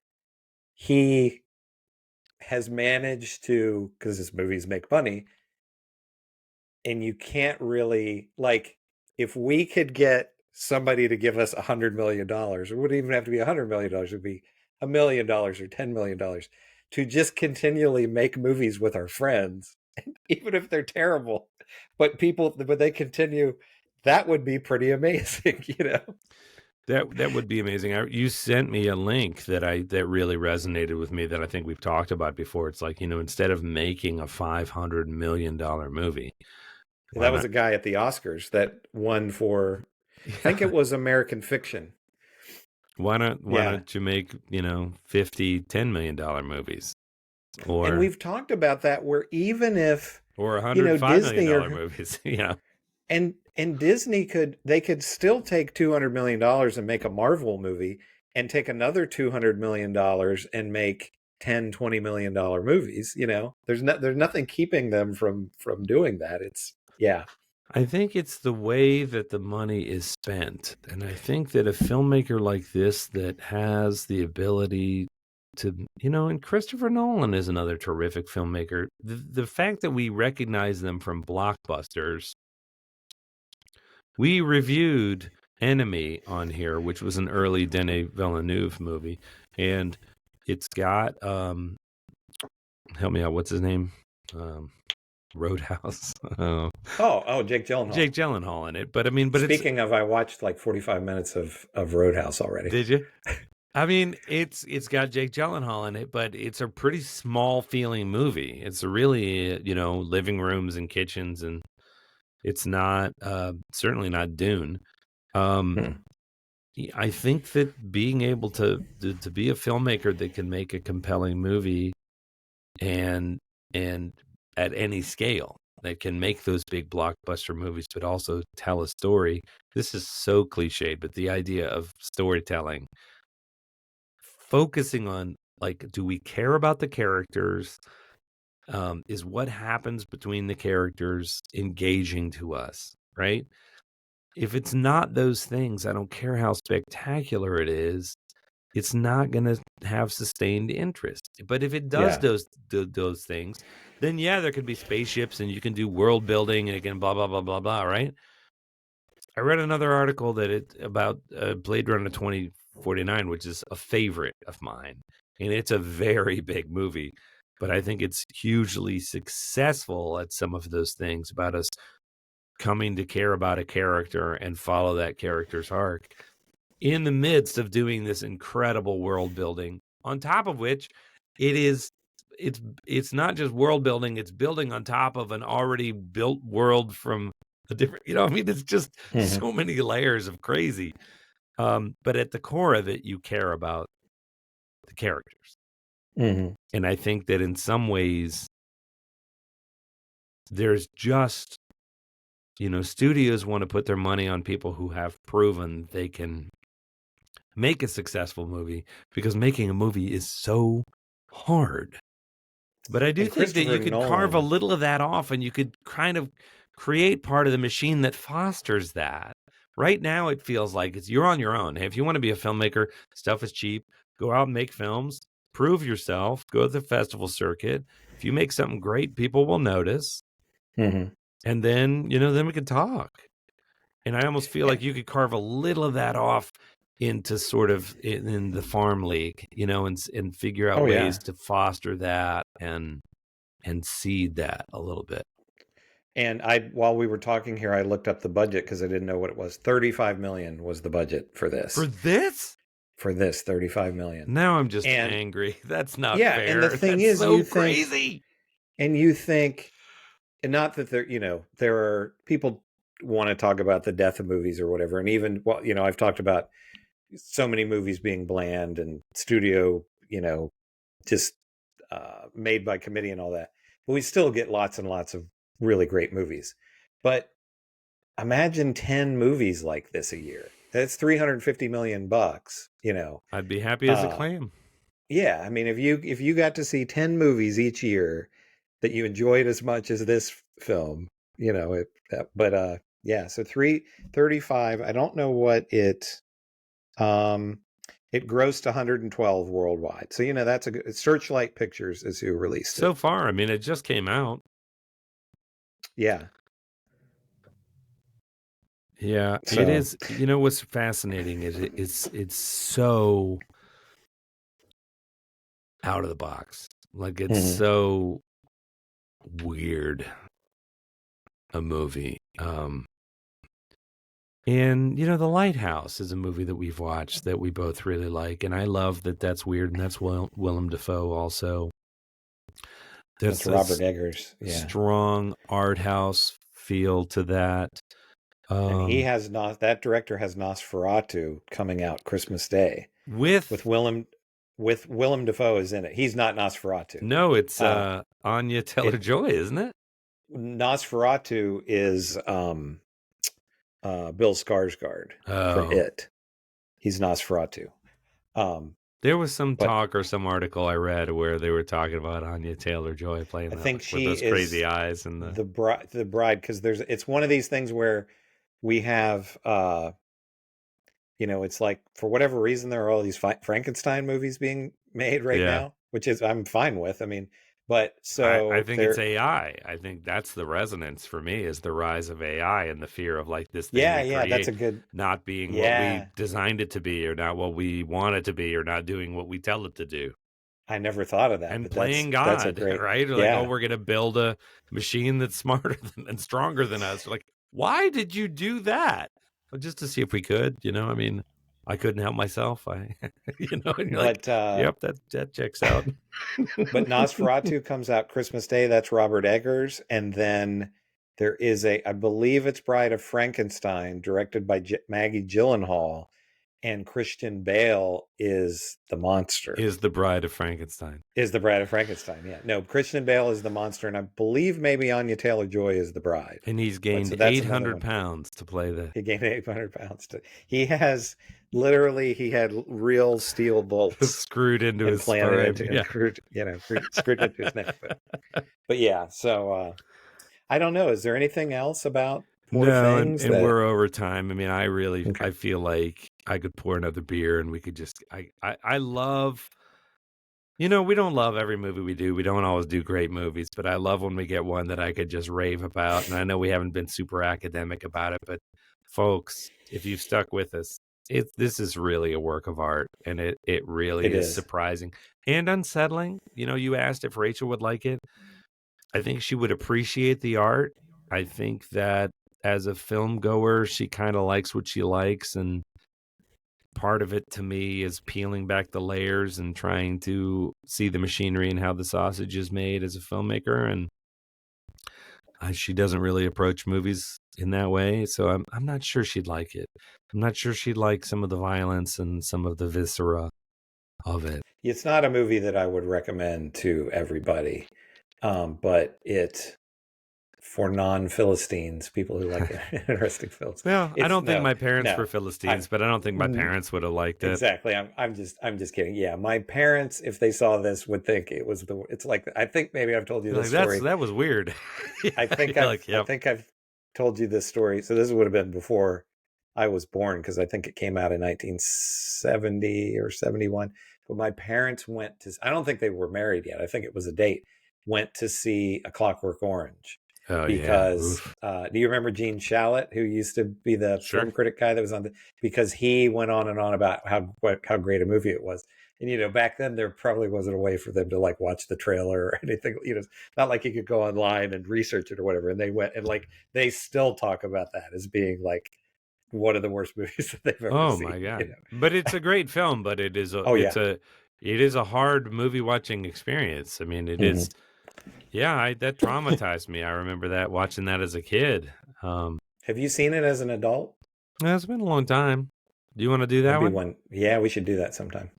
he has managed to, because his movies make money, and you can't really, like, if we could get somebody to give us $100 million, it wouldn't even have to be $100 million, it would be $1 million or $10 million to just continually make movies with our friends, even if they're terrible, but they continue, that would be pretty amazing, you know? That would be amazing. You sent me a link that really resonated with me that I think we've talked about before. It's like, instead of making a $500 million movie. That was a guy at the Oscars that won for, I think it was American Fiction. Why don't you make, $50, $10 million movies? And we've talked about that, where even if, or $105 million movies, and Disney could still take $200 million and make a Marvel movie, and take another $200 million and make $10-20 million movies. There's nothing keeping them from doing that. I think it's the way that the money is spent. And I think that a filmmaker like this that has the ability to, and Christopher Nolan is another terrific filmmaker. The fact that we recognize them from blockbusters. We reviewed Enemy on here, which was an early Denis Villeneuve movie. And it's got, help me out, what's his name? Roadhouse. Jake Gyllenhaal. Jake Gyllenhaal in it. But speaking of, I watched like 45 minutes of Roadhouse already. Did you? I mean, it's got Jake Gyllenhaal in it, but it's a pretty small feeling movie. It's a really, living rooms and kitchens, and it's not certainly not Dune. I think that being able to be a filmmaker that can make a compelling movie and at any scale, that can make those big blockbuster movies, but also tell a story. This is so cliched, but the idea of storytelling, focusing on, like, do we care about the characters? Is what happens between the characters engaging to us, right? If it's not those things, I don't care how spectacular it is, it's not going to have sustained interest. But if it does those things, then there could be spaceships and you can do world building and it can blah, blah, blah, blah, blah, right? I read another article about Blade Runner 2049, which is a favorite of mine. And it's a very big movie, but I think it's hugely successful at some of those things about us coming to care about a character and follow that character's arc in the midst of doing this incredible world building, on top of which it's not just world building, it's building on top of an already built world from a different, it's just so many layers of crazy. But at the core of it, you care about the characters. And I think that in some ways, there's just, studios want to put their money on people who have proven they can make a successful movie, because making a movie is so hard. But I do think that you could carve a little of that off, and you could kind of create part of the machine that fosters that. Right now, it feels like you're on your own. Hey, if you want to be a filmmaker, stuff is cheap. Go out and make films. Prove yourself. Go to the festival circuit. If you make something great, people will notice. And then, then we can talk. And I almost feel like you could carve a little of that off into sort of in the farm league, and figure out ways to foster that and seed that a little bit. And while we were talking here, I looked up the budget because I didn't know what it was. $35 million was the budget for this. For this, $35 million. Now I'm just angry. That's not fair. And the thing is, so crazy. And you think, and not that there are people want to talk about the death of movies or whatever. And even, I've talked about so many movies being bland and studio, just made by committee and all that. But we still get lots and lots of really great movies. But imagine 10 movies like this a year. That's $350 million, I'd be happy as a clam. Yeah. I mean, if you got to see 10 movies each year that you enjoyed as much as this film, so 335, I don't know what it It grossed 112 worldwide. So, that's a good. Searchlight Pictures is who released it. So far, I mean, it just came out. Yeah. Yeah, So- it is. What's fascinating is it's so out of the box. Like, it's Mhm. so weird, a movie. And The Lighthouse is a movie that we've watched that we both really like, and I love that that's weird, and that's Willem Dafoe also. That's There's Robert this Eggers. Yeah. strong art house feel to that. And he has that director has Nosferatu coming out Christmas Day with Willem Dafoe is in it. He's not Nosferatu. No, it's Anya Taylor-Joy, isn't it? Nosferatu is Bill Skarsgård from It. He's Nosferatu. There was some talk or some article I read where they were talking about Anya Taylor-Joy playing I that think with she those is crazy eyes and the bride, because it's one of these things where we have it's like, for whatever reason, there are all these Frankenstein movies being made right now, which is I'm fine with. I mean, but so I think it's AI. I think that's the resonance for me, is the rise of AI and the fear of like this thing we create that's a good not being what we designed it to be, or not what we want it to be, or not doing what we tell it to do. I never thought of that. And but playing God, that's a great, right? Like, we're going to build a machine that's smarter and stronger than us. Like, why did you do that? Well, just to see if we could, I mean, I couldn't help myself. And you're like, yep, that checks out. But Nosferatu comes out Christmas Day. That's Robert Eggers. And then there is I believe it's Bride of Frankenstein, directed by Maggie Gyllenhaal. And Christian Bale is the monster. Is the Bride of Frankenstein. Is the Bride of Frankenstein, yeah. No, Christian Bale is the monster, and I believe maybe Anya Taylor-Joy is the bride. And he's gained 800 pounds to play He gained 800 pounds. He had real steel bolts screwed into his spine. Screwed into his neck. But yeah, so I don't know. Is there anything else about Poor Things? And we're over time. I mean, I feel like I could pour another beer and we could just, I love, we don't love every movie we do. We don't always do great movies, but I love when we get one that I could just rave about. And I know we haven't been super academic about it, but folks, if you've stuck with us, this is really a work of art, and it really is surprising and unsettling. You asked if Rachel would like it. I think she would appreciate the art. I think that as a film goer, she kind of likes what she likes, and part of it to me is peeling back the layers and trying to see the machinery and how the sausage is made as a filmmaker. And she doesn't really approach movies in that way, so I'm not sure she'd like it. I'm not sure she'd like some of the violence and some of the viscera of it. It's not a movie that I would recommend to everybody, but for non-Philistines, people who like interesting films. Well, I don't think my parents were Philistines, but I don't think my parents would have liked it. Exactly. I'm just kidding. Yeah, my parents, if they saw this, would think it was it's like, I think maybe I've told you this story. That was weird. I think I've told you this story. So this would have been before I was born, because I think it came out in 1970 or 71. But my parents went to, I don't think they were married yet, I think it was a date, went to see A Clockwork Orange. Because do you remember Gene Shalit, who used to be the film critic guy that was on because he went on and on about how great a movie it was. And back then there probably wasn't a way for them to like watch the trailer or anything. Not like you could go online and research it or whatever. And they went, and like they still talk about that as being like one of the worst movies that they've ever seen. Oh my god! But it's a great film. But it is it is a hard movie watching experience. I mean, it is. Yeah, that traumatized me. I remember watching that as a kid. Have you seen it as an adult? It's been a long time. Do you want to do that one? Yeah, we should do that sometime.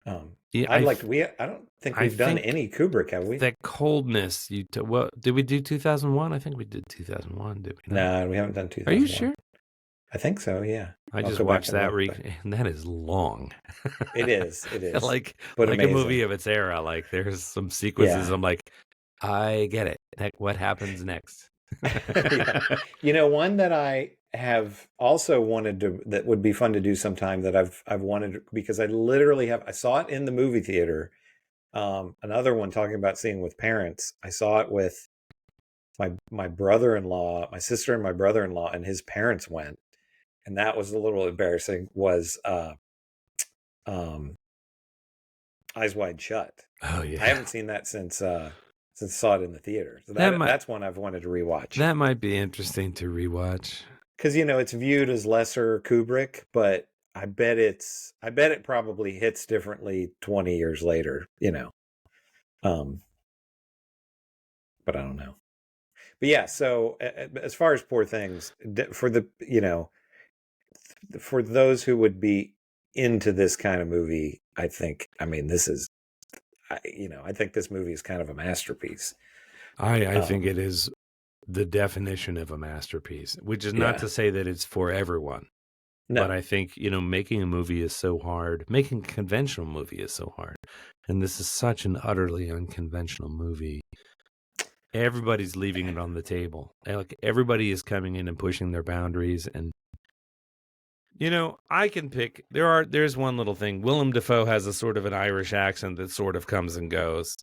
I don't think we've done any Kubrick, have we? That coldness. Did we do 2001? I think we did 2001. Did we? No, we haven't done 2001. Are you sure? I think so. Yeah. I just watched that and that is long. It is. like a movie of its era. Like there's some sequences. I'm like, I get it. What happens next? One that have also wanted to, that would be fun to do sometime, that I've wanted, because I literally I saw it in the movie theater. Another one, talking about seeing with parents. I saw it with my brother-in-law, my sister and my brother-in-law, and his parents went, and that was a little embarrassing. Was um, Eyes Wide Shut. Oh yeah, I haven't seen that since saw it in the theater. So that's one I've wanted to rewatch. That might be interesting to rewatch, because it's viewed as lesser Kubrick, but I bet it probably hits differently 20 years later. But I don't know. But yeah, so as far as Poor Things, for for those who would be into this kind of movie, I think, this is, I think this movie is kind of a masterpiece. I think it is the definition of a masterpiece, which is not to say that it's for everyone. No. But I think, making a movie is so hard. Making a conventional movie is so hard. And this is such an utterly unconventional movie. Everybody's leaving it on the table. Like, everybody is coming in and pushing their boundaries. And, I can pick. There's one little thing. Willem Dafoe has a sort of an Irish accent that sort of comes and goes.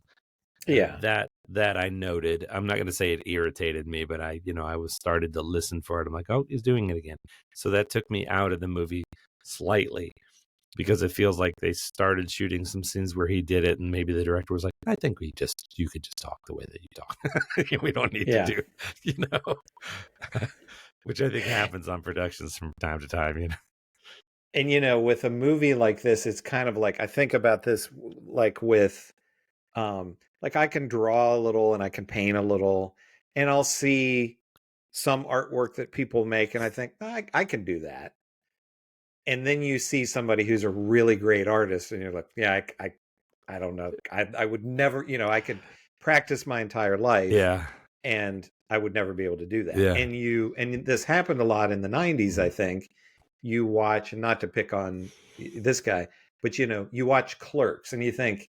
Yeah. That I noted. I'm not going to say it irritated me, but I was started to listen for it. I'm like, oh, he's doing it again. So that took me out of the movie slightly, because it feels like they started shooting some scenes where he did it, and maybe the director was like, I think you could just talk the way that you talk. We don't need to do, which I think happens on productions from time to time, And, with a movie like this, it's kind of like, I think about this, like with, like I can draw a little and I can paint a little, and I'll see some artwork that people make, and I think, I can do that. And then you see somebody who's a really great artist, and you're like, yeah, I don't know. I would never, I could practice my entire life. Yeah. And I would never be able to do that. Yeah. And this happened a lot in the 90s, I think. You watch, and not to pick on this guy, but you watch Clerks and you think,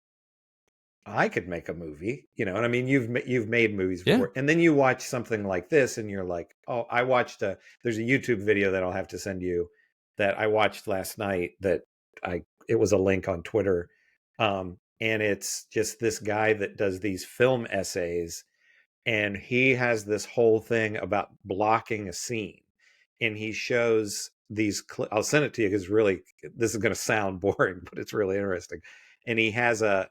I could make a movie, and I mean, you've made movies before, and then you watch something like this and you're like, oh, I watched there's a YouTube video that I'll have to send you that I watched last night, that it was a link on Twitter. And it's just this guy that does these film essays, and he has this whole thing about blocking a scene, and he shows these I'll send it to you, because really this is going to sound boring, but it's really interesting. And he has an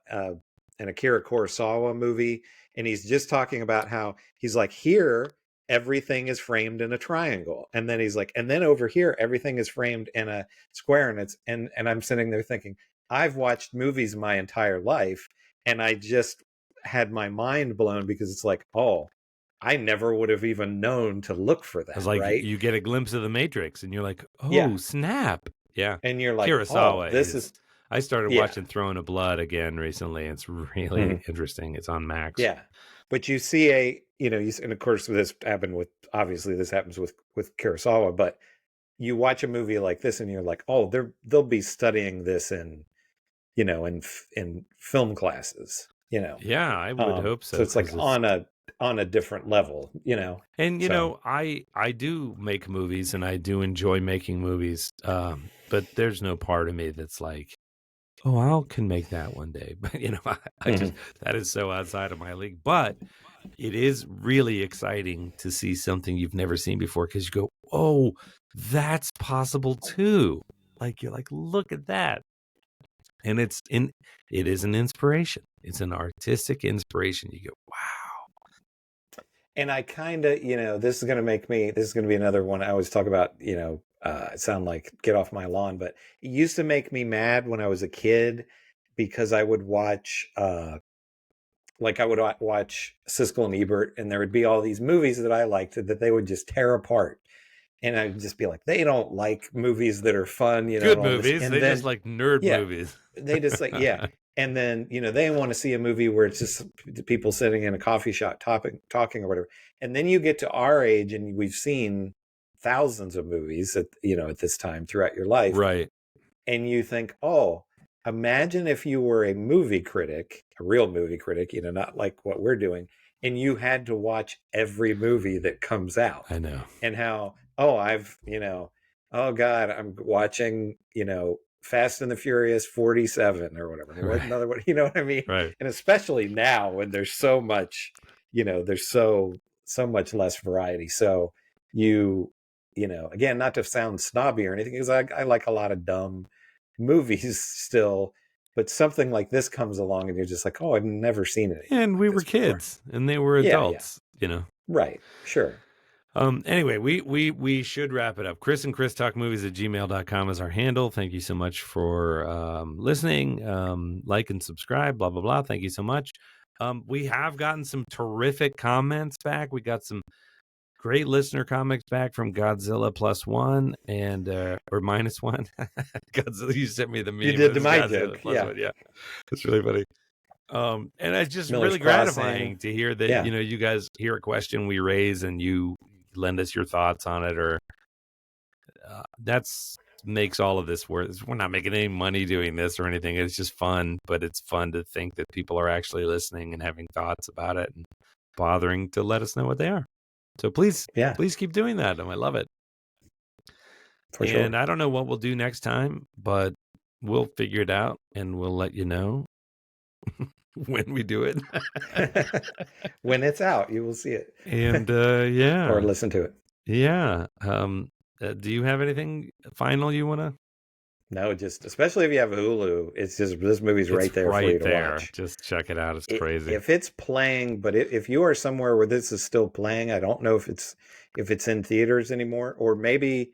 Akira Kurosawa movie, and he's just talking about how he's like, here everything is framed in a triangle, and then he's like, and then over here everything is framed in a square, and I'm sitting there thinking, I've watched movies my entire life, and I just had my mind blown, because it's like, oh, I never would have even known to look for that. It's like, right? You get a glimpse of the Matrix, and you're like, oh, snap. Yeah. And you're like, Kurosawa, this is I started watching Throne of Blood again recently. It's really interesting. It's on Max. Yeah. But you see and of course this happens with Kurosawa, but you watch a movie like this and you're like, oh, they'll be studying this in film classes, Yeah, I would hope so. So it's like on a different level, And I do make movies, and I do enjoy making movies. But there's no part of me that's like, oh, I can make that one day. But I just, that is so outside of my league. But it is really exciting to see something you've never seen before, because you go, oh, that's possible too. Like, you're like, look at that. And it is an inspiration. It's an artistic inspiration. You go, wow. And I kind of, this is going to be another one I always talk about, sound like get off my lawn, but it used to make me mad when I was a kid, because I would watch, Siskel and Ebert, and there would be all these movies that I liked that they would just tear apart. And I'd just be like, they don't like movies that are fun, good movies. And they just like nerd movies. They just like, And then, they want to see a movie where it's just people sitting in a coffee shop talking or whatever. And then you get to our age, and we've seen thousands of movies at this time throughout your life. Right. And you think, oh, imagine if you were a movie critic, a real movie critic, not like what we're doing, and you had to watch every movie that comes out. I know. And how oh God, I'm watching, Fast and the Furious 47 or whatever. What Right. another one, you know what I mean? Right. And especially now when there's so much, there's so much less variety. So again, not to sound snobby or anything, because I like a lot of dumb movies still, but something like this comes along and you're just like, oh, I've never seen it. And we were kids and they were Yeah, adults, Right. Sure. Anyway, we should wrap it up. Chris and Chris Talk Movies at gmail.com is our handle. Thank you so much for listening. Like and subscribe, blah, blah, blah. Thank you so much. We have gotten some terrific comments back. We got some great listener comments back from Godzilla +1 and or -1. Godzilla, you sent me the meme. You did the my Godzilla joke. +1. Yeah. It's really funny. And it's just Miller's really Crossing. gratifying to hear that, you guys hear a question we raise and you lend us your thoughts on it, or that's makes all of this worth. We're not making any money doing this or anything. It's just fun, but it's fun to think that people are actually listening and having thoughts about it and bothering to let us know what they are. So please keep doing that. I love it. For sure. And I don't know what we'll do next time, but we'll figure it out and we'll let you know when we do it. When it's out, you will see it. And yeah. Or listen to it. Yeah. Do you have anything final you want to? No, just especially if you have Hulu, it's just this movie's right there for you to watch. Just check it out. It's crazy. If it's playing, but if you are somewhere where this is still playing, I don't know if it's in theaters anymore, or maybe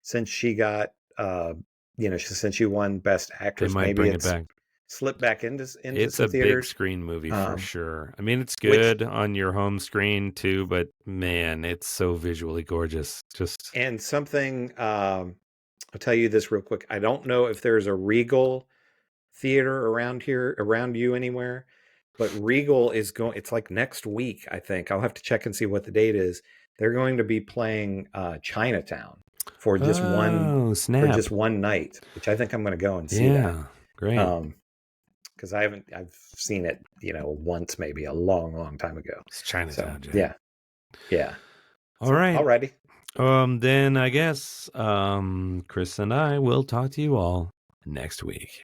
since she got since she won Best Actress, they might maybe bring it's it back. Slipped back into it's some a theaters. Big screen movie for sure. I mean, it's good on your home screen too, but man, it's so visually gorgeous. And something I'll tell you this real quick. I don't know if there's a Regal theater around you anywhere, but Regal is going. It's like next week, I think. I'll have to check and see what the date is. They're going to be playing Chinatown for just one night, which I think I'm going to go and see that. Great. Because I've seen it, once, maybe a long, long time ago. It's Chinatown. So, yeah. All right. Alrighty. Then I guess Chris and I will talk to you all next week.